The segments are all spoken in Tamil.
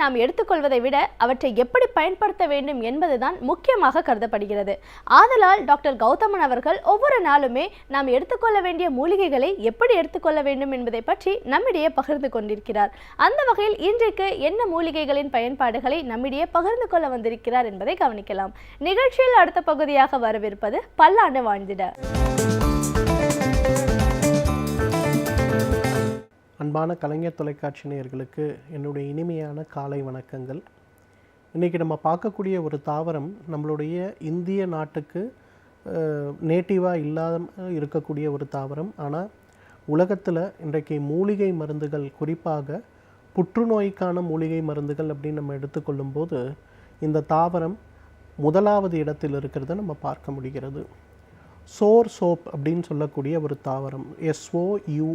நாம் எடுத்துக்கொள்வதை விட அவற்றை எப்படி பயன்படுத்த வேண்டும் என்பதுதான் முக்கியமாக கருதப்படுகிறது. ஆதலால் டாக்டர் கௌதமன் அவர்கள் ஒவ்வொரு நாளுமே நாம் எடுத்துக்கொள்ள வேண்டிய மூலிகைகளை எப்படி எடுத்துக்கொள்ள வேண்டும் என்பதை பற்றி நம்மிடையே பகிர்ந்து கொண்டிருக்கிறார். அந்த வகையில் இன்றைக்கு என்ன மூலிகைகளின் பயன்பாடுகளை நம்மிடையே பகிர்ந்து கொள்ள வந்திருக்கிறார் என்பதை கவனிக்கலாம். நிகழ்ச்சியில் அடுத்த பகுதியாக வரவிருப்பது பல்லாண்டு வாழ்ந்திட. அன்பான கலைஞர் தொலைக்காட்சி நேயர்களுக்கு என்னுடைய இனிமையான காலை வணக்கங்கள். இன்றைக்கி நம்ம பார்க்கக்கூடிய ஒரு தாவரம் நம்மளுடைய இந்திய நாட்டுக்கு நேட்டிவாக இல்லாமல் இருக்கக்கூடிய ஒரு தாவரம். ஆனால் உலகத்தில் இன்றைக்கு மூலிகை மருந்துகள், குறிப்பாக புற்றுநோய்க்கான மூலிகை மருந்துகள் அப்படின்னு நம்ம எடுத்துக்கொள்ளும்போது இந்த தாவரம் முதலாவது இடத்தில் இருக்கிறத நம்ம பார்க்க முடிகிறது. சோர் சோப் அப்படின்னு சொல்லக்கூடிய ஒரு தாவரம், SOURSOP,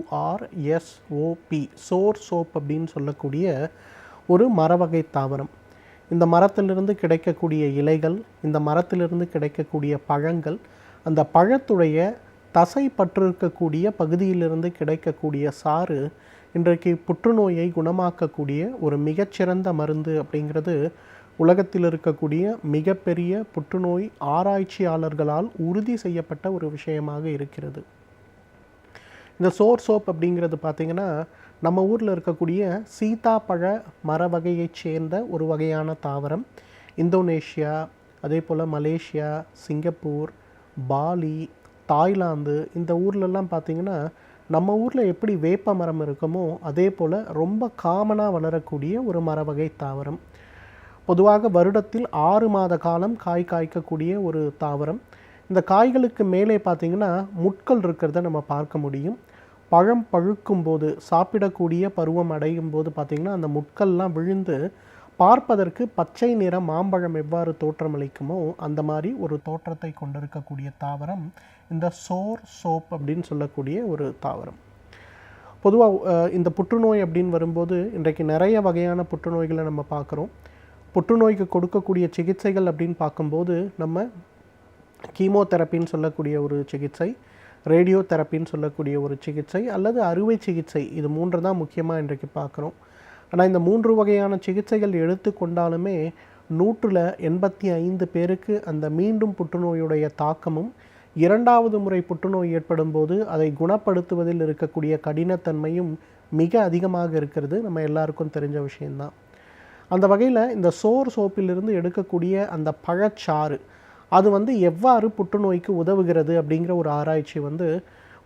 சோர் சோப் அப்படின்னு சொல்லக்கூடிய ஒரு மரவகை தாவரம். இந்த மரத்திலிருந்து கிடைக்கக்கூடிய இலைகள், இந்த மரத்திலிருந்து கிடைக்கக்கூடிய பழங்கள், அந்த பழத்துடைய தசை பற்றிருக்கக்கூடிய பகுதியிலிருந்து கிடைக்கக்கூடிய சாறு இன்றைக்கு புற்றுநோயை குணமாக்கக்கூடிய ஒரு மிகச்சிறந்த மருந்து அப்படிங்கிறது உலகத்தில் இருக்கக்கூடிய மிகப்பெரிய புற்றுநோய் ஆராய்ச்சியாளர்களால் உறுதி செய்யப்பட்ட ஒரு விஷயமாக இருக்கிறது. இந்த சோர் சோப் அப்படிங்கிறது பார்த்திங்கன்னா நம்ம ஊரில் இருக்கக்கூடிய சீதாப்பழ மர வகையைச் சேர்ந்த ஒரு வகையான தாவரம். இந்தோனேஷியா, அதே போல் மலேசியா, சிங்கப்பூர், பாலி, தாய்லாந்து, இந்த ஊர்லெல்லாம் பார்த்திங்கன்னா நம்ம ஊரில் எப்படி வேப்ப மரம் இருக்குமோ அதே போல் ரொம்ப காமனாக வளரக்கூடிய ஒரு மர வகை தாவரம். பொதுவாக வருடத்தில் 6 மாத காலம் காய் காய்க்கக்கூடிய ஒரு தாவரம். இந்த காய்களுக்கு மேலே பார்த்திங்கன்னா முட்கள் இருக்கிறத நம்ம பார்க்க முடியும். பழம் பழுக்கும் போது, சாப்பிடக்கூடிய பருவம் அடையும் போது பார்த்திங்கன்னா அந்த முட்கள்லாம் விழுந்து பார்ப்பதற்கு பச்சை நிற மாம்பழம் எவ்வாறு தோற்றமளிக்குமோ அந்த மாதிரி ஒரு தோற்றத்தை கொண்டிருக்கக்கூடிய தாவரம் இந்த சோர் சோப் அப்படின்னு சொல்லக்கூடிய ஒரு தாவரம். பொதுவாக இந்த புற்றுநோய் அப்படின்னு வரும்போது இன்றைக்கு நிறைய வகையான புற்றுநோய்களை நம்ம பார்க்குறோம். புற்றுநோய்க்கு கொடுக்கக்கூடிய சிகிச்சைகள் அப்படின்னு பார்க்கும்போது நம்ம கீமோதெரப்பின்னு சொல்லக்கூடிய ஒரு சிகிச்சை, ரேடியோ தெரப்பின்னு சொல்லக்கூடிய ஒரு சிகிச்சை, அல்லது அறுவை சிகிச்சை, இது 3 தான் முக்கியமாக இன்றைக்கு பார்க்குறோம். ஆனால் இந்த 3 வகையான சிகிச்சைகள் எடுத்துக்கொண்டாலுமே 185 பேருக்கு அந்த மீண்டும் புற்றுநோயுடைய தாக்கமும், 2வது முறை புற்றுநோய் ஏற்படும் போது அதை குணப்படுத்துவதில் இருக்கக்கூடிய கடினத்தன்மையும் மிக அதிகமாக இருக்கிறது. நம்ம எல்லாருக்கும் தெரிஞ்ச விஷயந்தான். அந்த வகையில் இந்த சோர் சோப்பிலிருந்து எடுக்கக்கூடிய அந்த பழச்சாறு அது எவ்வாறு புற்றுநோய்க்கு உதவுகிறது அப்படிங்கிற ஒரு ஆராய்ச்சி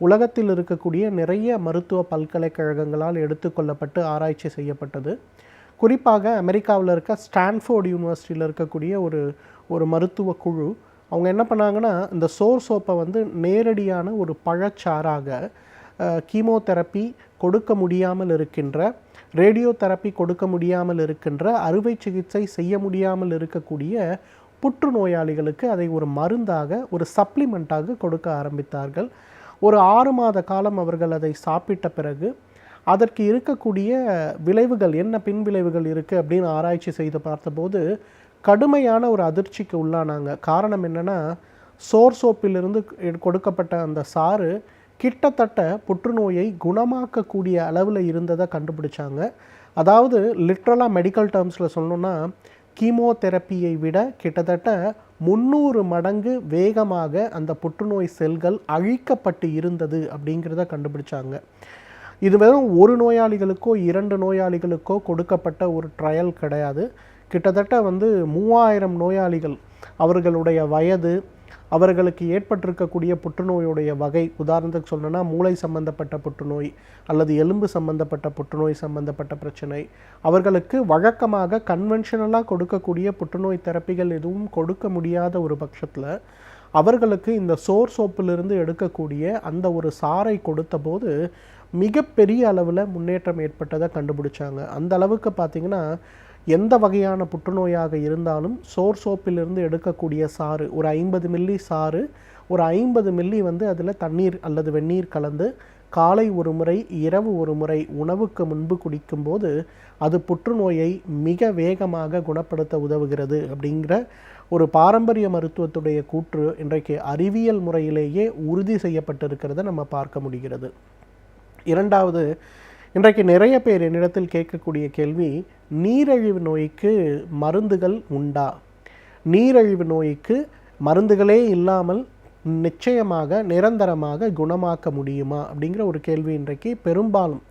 உலகத்தில் இருக்கக்கூடிய நிறைய மருத்துவ பல்கலைக்கழகங்களால் எடுத்துக்கொள்ளப்பட்டு ஆராய்ச்சி செய்யப்பட்டது. குறிப்பாக அமெரிக்காவில் இருக்க ஸ்டான்ஃபோர்ட் யூனிவர்சிட்டியில் இருக்கக்கூடிய ஒரு மருத்துவ குழு அவங்க என்ன பண்ணாங்கன்னா இந்த சோர் சோப்பை நேரடியான ஒரு பழச்சாறாக கீமோதெரப்பி கொடுக்க முடியாமல் இருக்கின்ற, ரேடியோ தெரப்பி கொடுக்க முடியாமல் இருக்கின்ற, அறுவை சிகிச்சை செய்ய முடியாமல் இருக்கக்கூடிய புற்றுநோயாளிகளுக்கு அதை ஒரு மருந்தாக, ஒரு சப்ளிமெண்ட்டாக கொடுக்க ஆரம்பித்தார்கள். ஒரு 6 மாத காலம் அவர்கள் அதை சாப்பிட்ட பிறகு அதற்கு இருக்கக்கூடிய விளைவுகள் என்ன, பின் விளைவுகள் இருக்குது அப்படின்னு ஆராய்ச்சி செய்து பார்த்தபோது கடுமையான ஒரு அதிர்ச்சிக்கு உள்ளானாங்க. காரணம் என்னென்னா, சோர் சோப்பிலிருந்து கொடுக்கப்பட்ட அந்த சாறு கிட்டத்தட்ட புற்றுநோயை குணமாக்கக்கூடிய அளவில் இருந்ததை கண்டுபிடிச்சாங்க. அதாவது லிட்ரலாக மெடிக்கல் டேர்ம்ஸில் சொல்லணுன்னா கீமோதெரப்பியை விட கிட்டத்தட்ட 300 மடங்கு வேகமாக அந்த புற்றுநோய் செல்கள் அழிக்கப்பட்டு இருந்தது அப்படிங்கிறத கண்டுபிடிச்சாங்க. இது வெறும் 1 நோயாளிகளுக்கோ 2 நோயாளிகளுக்கோ கொடுக்கப்பட்ட ஒரு ட்ரையல் கிடையாது. கிட்டத்தட்ட 3000 நோயாளிகள், அவர்களுடைய வயது, அவர்களுக்கு ஏற்பட்டிருக்கக்கூடிய புற்றுநோயுடைய வகை, உதாரணத்துக்கு சொல்லணும்னா மூளை சம்பந்தப்பட்ட புற்றுநோய் அல்லது எலும்பு சம்பந்தப்பட்ட புற்றுநோய் சம்பந்தப்பட்ட பிரச்சனை, அவர்களுக்கு வழக்கமாக கன்வென்ஷனலாக கொடுக்கக்கூடிய புற்றுநோய் தெரப்பிகள் எதுவும் கொடுக்க முடியாத ஒரு பட்சத்தில் அவர்களுக்கு இந்த சோர் சோப்பிலிருந்து எடுக்கக்கூடிய அந்த ஒரு சாறை கொடுத்த போது மிகப்பெரிய அளவில் முன்னேற்றம் ஏற்பட்டதை கண்டுபிடிச்சாங்க. அந்த அளவுக்கு பார்த்திங்கன்னா எந்த வகையான புற்றுநோயாக இருந்தாலும் சோர் சோப்பிலிருந்து எடுக்கக்கூடிய சாறு, ஒரு 50 மில்லி சாறு, ஒரு 50 மில்லி அதில் தண்ணீர் அல்லது வெந்நீர் கலந்து காலை ஒரு முறை, இரவு ஒரு முறை உணவுக்கு முன்பு குடிக்கும்போது அது புற்றுநோயை மிக வேகமாக குணப்படுத்த உதவுகிறது அப்படிங்கிற ஒரு பாரம்பரிய மருத்துவத்துடைய கூற்று இன்றைக்கு அறிவியல் முறையிலேயே உறுதி செய்யப்பட்டிருக்கிறத நம்ம பார்க்க முடிகிறது. இரண்டாவது, இன்றைக்கு நிறைய பேர் என்னிடத்தில் கேட்கக்கூடிய கேள்வி, நீரிழிவு நோய்க்கு மருந்துகள் உண்டா? நீரிழிவு நோய்க்கு மருந்துகளே இல்லாமல் நிச்சயமாக நிரந்தரமாக குணமாக்க முடியுமா அப்படிங்கிற ஒரு கேள்வி இன்றைக்கு பெரும்பாலும்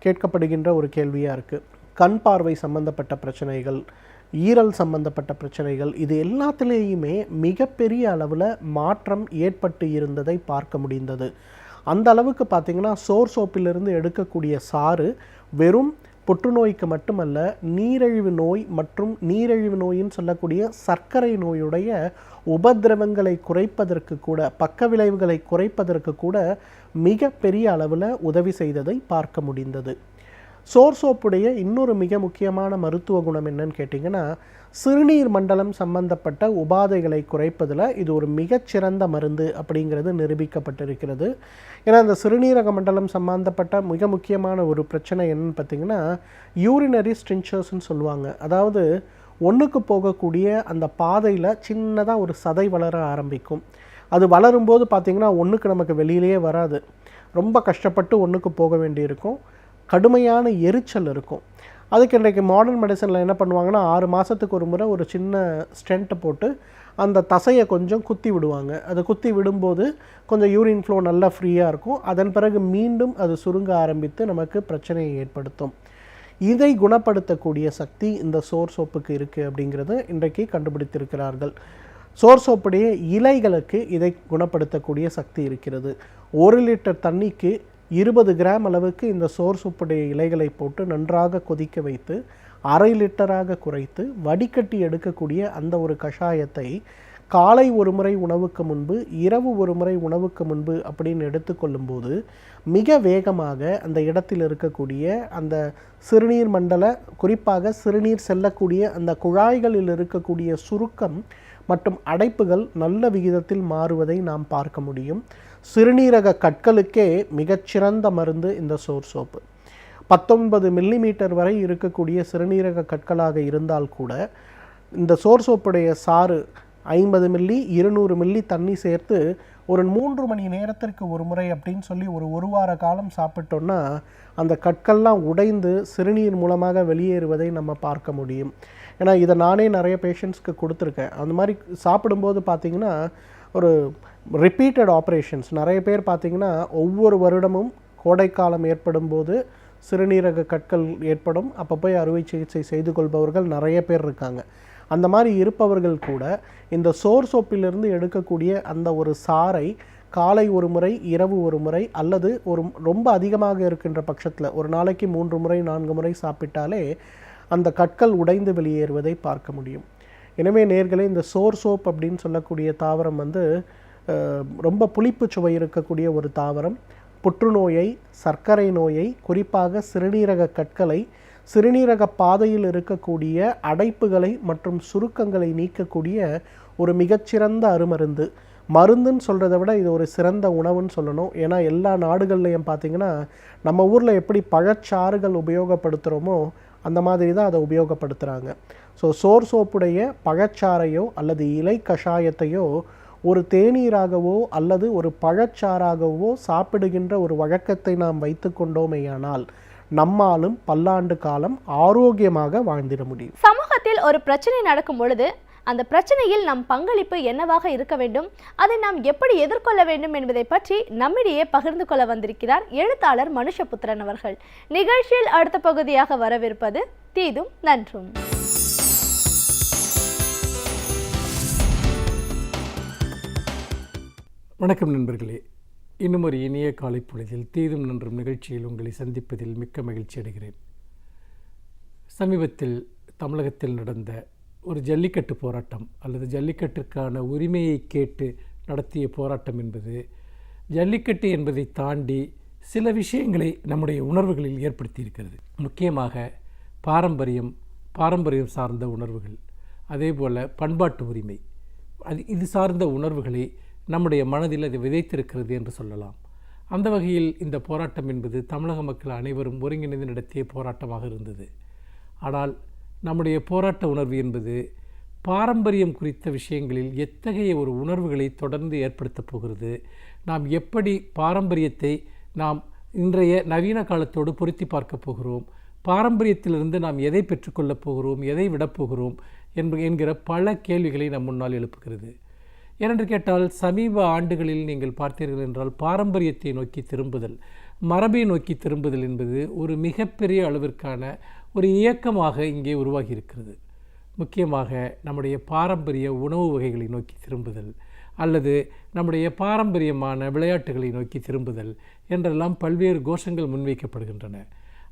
கேட்கப்படுகின்ற ஒரு கேள்வியாக இருக்குது. கண் பார்வை சம்பந்தப்பட்ட பிரச்சனைகள், ஈரல் சம்பந்தப்பட்ட பிரச்சனைகள், இது எல்லாத்துலேயுமே மிகப்பெரிய அளவில் மாற்றம் ஏற்பட்டு இருந்ததை பார்க்க முடிந்தது. அந்த அளவுக்கு பார்த்திங்கன்னா சோப்பிலிருந்து எடுக்கக்கூடிய சாறு வெறும் புற்றுநோய்க்கு மட்டுமல்ல, நீரிழிவு நோய் மற்றும் நீரிழிவு நோயின்னு சொல்லக்கூடிய சர்க்கரை நோயுடைய உபதிரவங்களை குறைப்பதற்கு கூட, பக்க விளைவுகளை குறைப்பதற்கு கூட மிக பெரிய அளவில் உதவி செய்ததை பார்க்க முடிந்தது. சோப்புடைய இன்னொரு மிக முக்கியமான மருத்துவ குணம் என்னன்னு கேட்டிங்கன்னா, சிறுநீர் மண்டலம் சம்பந்தப்பட்ட உபாதைகளை குறைப்பதில் இது ஒரு மிகச்சிறந்த மருந்து அப்படிங்கிறது நிரூபிக்கப்பட்டிருக்கிறது. ஏன்னா அந்த சிறுநீரக மண்டலம் சம்பந்தப்பட்ட மிக முக்கியமான ஒரு பிரச்சனை என்னன்னு பார்த்திங்கன்னா, யூரினரி ஸ்ட்ரிஞ்சர்ஸ்ன்னு சொல்லுவாங்க. அதாவது ஒன்றுக்கு போகக்கூடிய அந்த பாதையில் சின்னதாக ஒரு சதை வளர ஆரம்பிக்கும். அது வளரும்போது பார்த்திங்கன்னா ஒன்றுக்கு நமக்கு வெளியிலேயே வராது, ரொம்ப கஷ்டப்பட்டு ஒன்றுக்கு போக வேண்டியிருக்கும், கடுமையான எரிச்சல் இருக்கும். அதுக்கு இன்றைக்கு மாடர்ன் மெடிசனில் என்ன பண்ணுவாங்கன்னா, 6 மாதத்துக்கு ஒரு முறை ஒரு சின்ன ஸ்டென்ட் போட்டு அந்த தசையை கொஞ்சம் குத்தி விடுவாங்க. அது குத்தி விடும்போது கொஞ்சம் யூரின் ஃப்ளோ நல்லா ஃப்ரீயாக இருக்கும். அதன் பிறகு மீண்டும் அது சுருங்க ஆரம்பித்து நமக்கு பிரச்சனையை ஏற்படுத்தும். இதை குணப்படுத்தக்கூடிய சக்தி இந்த சோப்புக்கு இருக்குது அப்படிங்கிறது இன்றைக்கு கண்டுபிடித்திருக்கிறார்கள். சோப்புடைய இலைகளுக்கு இதை குணப்படுத்தக்கூடிய சக்தி இருக்கிறது. 1 லிட்டர் தண்ணிக்கு 20 கிராம் அளவுக்கு இந்த சோப்புடைய இலைகளை போட்டு நன்றாக கொதிக்க வைத்து 1/2 லிட்டராக குறைத்து வடிகட்டி எடுக்கக்கூடிய அந்த ஒரு கஷாயத்தை காலை ஒரு முறை உணவுக்கு முன்பு, இரவு ஒரு முறை உணவுக்கு முன்பு அப்படின்னு எடுத்துக்கொள்ளும்போது மிக வேகமாக அந்த இடத்தில் இருக்கக்கூடிய அந்த சிறுநீர் மண்டல, குறிப்பாக சிறுநீர் செல்லக்கூடிய அந்த குழாய்களில் இருக்கக்கூடிய சுருக்கம் மற்றும் அடைப்புகள் நல்ல விகிதத்தில் மாறுவதை நாம் பார்க்க முடியும். சிறுநீரக கற்களுக்கே மிகச்சிறந்த மருந்து இந்த சோப்பு. 19 மில்லிமீட்டர் வரை இருக்கக்கூடிய சிறுநீரக கற்களாக இருந்தால் கூட இந்த சோப்புடைய சாறு 50 மில்லி 200 மில்லி தண்ணி சேர்த்து ஒரு 3 மணி நேரத்திற்கு ஒரு முறை அப்படின்னு சொல்லி ஒரு வார காலம் சாப்பிட்டோன்னா அந்த கற்கள்லாம் உடைந்து சிறுநீர் மூலமாக வெளியேறுவதை நம்ம பார்க்க முடியும். ஏன்னா இதை நானே நிறைய பேஷண்ட்ஸ்க்கு கொடுத்துருக்கேன். அந்த மாதிரி சாப்பிடும்போது பார்த்திங்கன்னா ஒரு ரிப்பீட்டட் ஆப்ரேஷன்ஸ் நிறைய பேர் பார்த்திங்கன்னா ஒவ்வொரு வருடமும் கோடைக்காலம் ஏற்படும் போது சிறுநீரக கற்கள் ஏற்படும். அப்போ போய் அறுவை சிகிச்சை செய்து கொள்பவர்கள் நிறைய பேர் இருக்காங்க. அந்த மாதிரி இருப்பவர்கள் கூட இந்த சோப்பிலிருந்து எடுக்கக்கூடிய அந்த ஒரு சாறை காலை ஒரு முறை, இரவு ஒரு முறை, அல்லது ரொம்ப அதிகமாக இருக்கின்ற பட்சத்தில் ஒரு நாளைக்கு 3 முறை 4 முறை சாப்பிட்டாலே அந்த கற்கள் உடைந்து வெளியேறுவதை பார்க்க முடியும். எனவே நேர்களே, இந்த சோப் அப்படின்னு சொல்லக்கூடிய தாவரம் ரொம்ப புளிப்பு சுவை இருக்கக்கூடிய ஒரு தாவரம். புற்றுநோயை, சர்க்கரை நோயை, குறிப்பாக சிறுநீரக கற்களை, சிறுநீரக பாதையில் இருக்கக்கூடிய அடைப்புகளை மற்றும் சுருக்கங்களை நீக்கக்கூடிய ஒரு மிகச்சிறந்த அருமருந்து. மருந்துன்னு சொல்கிறத விட இது ஒரு சிறந்த உணவுன்னு சொல்லணும். ஏன்னா எல்லா நாடுகள்லையும் பார்த்திங்கன்னா நம்ம ஊரில் எப்படி பழச்சாறுகள் உபயோகப்படுத்துகிறோமோ அந்த மாதிரி தான் அதை உபயோகப்படுத்துகிறாங்க. ஸோ சோப்புடைய பழச்சாறையோ அல்லது இலை கஷாயத்தையோ ஒரு தேநீராகவோ அல்லது ஒரு பழச்சாறாகவோ சாப்பிடுகின்ற ஒரு வழக்கத்தை நாம் வைத்து கொண்டோமேயானால் நம்மாலும் பல்லாண்டு காலம் ஆரோக்கியமாக வாழ்ந்திட முடியும். சமூகத்தில் ஒரு பிரச்சனை நடக்கும் பொழுது அந்த பிரச்சனையில் நம் பங்களிப்பு என்னவாக இருக்க வேண்டும், அதை நாம் எப்படி எதிர்கொள்ள வேண்டும் என்பதை பற்றி நம்மிடையே பகிர்ந்து கொள்ள வந்திருக்கிறார் எழுத்தாளர் மனுஷபுத்திரன் அவர்கள். நிகழ்ச்சியில் அடுத்த பகுதியாக வரவிருப்பது தீதும் நன்றும். வணக்கம் நண்பர்களே, இன்னும் ஒரு இனிய காலை பொழுதில் தீதும் நன்றும் நிகழ்ச்சியில் உங்களை சந்திப்பதில் மிக்க மகிழ்ச்சி அடைகிறேன். சமீபத்தில் தமிழகத்தில் நடந்த ஒரு ஜல்லிக்கட்டு போராட்டம் அல்லது ஜல்லிக்கட்டிற்கான உரிமையை கேட்டு நடத்திய போராட்டம் என்பது ஜல்லிக்கட்டு என்பதை தாண்டி சில விஷயங்களை நம்முடைய உணர்வுகளில் ஏற்படுத்தி இருக்கிறது. முக்கியமாக பாரம்பரியம் சார்ந்த உணர்வுகள், அதே போல் பண்பாட்டு உரிமை, இது சார்ந்த உணர்வுகளை நம்முடைய மனதில் அது விதைத்திருக்கிறது என்று சொல்லலாம். அந்த வகையில் இந்த போராட்டம் என்பது தமிழக மக்கள் அனைவரும் ஒருங்கிணைந்து நடத்திய போராட்டமாக இருந்தது. ஆனால் நம்முடைய போராட்ட உணர்வு என்பது பாரம்பரியம் குறித்த விஷயங்களில் எத்தகைய ஒரு உணர்வுகளை தொடர்ந்து ஏற்படுத்தப் போகிறது, நாம் எப்படி பாரம்பரியத்தை நாம் இன்றைய நவீன காலத்தோடு பொருத்தி பார்க்க போகிறோம். பாரம்பரியத்திலிருந்து நாம் எதை பெற்றுக்கொள்ளப் போகிறோம், எதை விடப்போகிறோம் என்கிற பல கேள்விகளை நம் முன்னால் எழுப்புகிறது. ஏனென்று கேட்டால் சமீப ஆண்டுகளில் நீங்கள் பார்த்தீர்கள் என்றால் பாரம்பரியத்தை நோக்கி திரும்புதல், மரபை நோக்கி திரும்புதல் என்பது ஒரு மிகப்பெரிய அளவிற்கான ஒரு இயக்கமாக இங்கே உருவாகி இருக்கிறது. முக்கியமாக நம்முடைய பாரம்பரிய உணவு வகைகளை நோக்கி திரும்புதல் அல்லது நம்முடைய பாரம்பரியமான விளையாட்டுகளை நோக்கி திரும்புதல் என்றெல்லாம் பல்வேறு கோஷங்கள் முன்வைக்கப்படுகின்றன.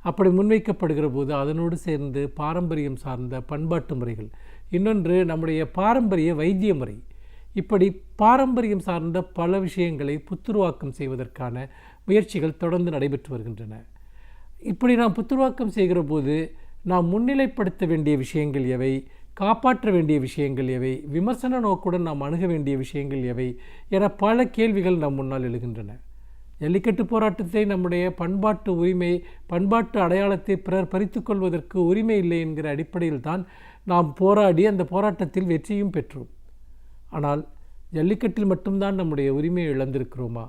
அப்படி முன்வைக்கப்படுகிற போது அதனோடு சேர்ந்து பாரம்பரியம் சார்ந்த பண்பாட்டு முறைகள், இன்னொன்று நம்முடைய பாரம்பரிய வைத்திய முறை, இப்படி பாரம்பரியம் சார்ந்த பல விஷயங்களை புத்துருவாக்கம் செய்வதற்கான முயற்சிகள் தொடர்ந்து நடைபெற்று வருகின்றன. இப்படி நாம் புத்துருவாக்கம் செய்கிற போது நாம் முன்னிலைப்படுத்த வேண்டிய விஷயங்கள் எவை, காப்பாற்ற வேண்டிய விஷயங்கள் எவை, விமர்சன நோக்குடன் நாம் அணுக வேண்டிய விஷயங்கள் எவை என பல கேள்விகள் நம் முன்னால் எழுகின்றன. ஜல்லிக்கட்டு போராட்டத்தை நம்முடைய பண்பாட்டு உரிமை, பண்பாட்டு அடையாளத்தை பிறர் பறித்துக்கொள்வதற்கு உரிமை இல்லை என்கிற அடிப்படையில் தான் நாம் போராடி அந்த போராட்டத்தில் வெற்றியும் பெற்றோம். ஆனால் ஜல்லிக்கட்டில் மட்டும்தான் நம்முடைய உரிமையை இழந்திருக்கிறோமா?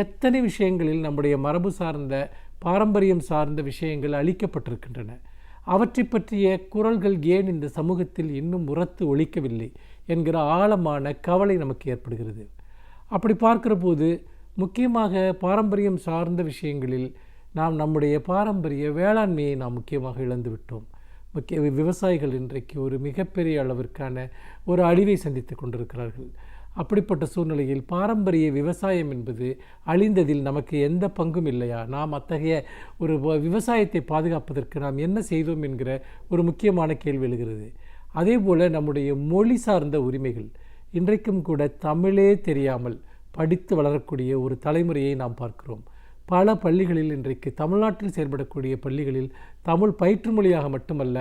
எத்தனை விஷயங்களில் நம்முடைய மரபு சார்ந்த பாரம்பரியம் சார்ந்த விஷயங்கள் அளிக்கப்பட்டிருக்கின்றன. அவற்றை பற்றிய குரல்கள் ஏன் இந்த சமூகத்தில் இன்னும் உரத்து ஒலிக்கவில்லை என்கிற ஆழமான கவலை நமக்கு ஏற்படுகிறது. அப்படி பார்க்கிற போது முக்கியமாக பாரம்பரியம் சார்ந்த விஷயங்களில் நாம் நம்முடைய பாரம்பரிய வேளாண்மையை நாம் முக்கியமாக இழந்துவிட்டோம். விவசாயிகள் இன்றைக்கு ஒரு மிகப்பெரிய அளவிற்கான ஒரு அழிவை சந்தித்து கொண்டிருக்கிறார்கள். அப்படிப்பட்ட சூழ்நிலையில் பாரம்பரிய விவசாயம் என்பது அழிந்ததில் நமக்கு எந்த பங்கும் இல்லையா? நாம் அத்தகைய ஒரு விவசாயத்தை பாதுகாப்பதற்கு நாம் என்ன செய்தோம் என்கிற ஒரு முக்கியமான கேள்வி எழுகிறது. அதே போல் நம்முடைய மொழி சார்ந்த உரிமைகள், இன்றைக்கும் கூட தமிழே தெரியாமல் படித்து வளரக்கூடிய ஒரு தலைமுறையை நாம் பார்க்கிறோம். பல பள்ளிகளில் இன்றைக்கு தமிழ்நாட்டில் செயல்படக்கூடிய பள்ளிகளில் தமிழ் பயிற்று மொழியாக மட்டுமல்ல,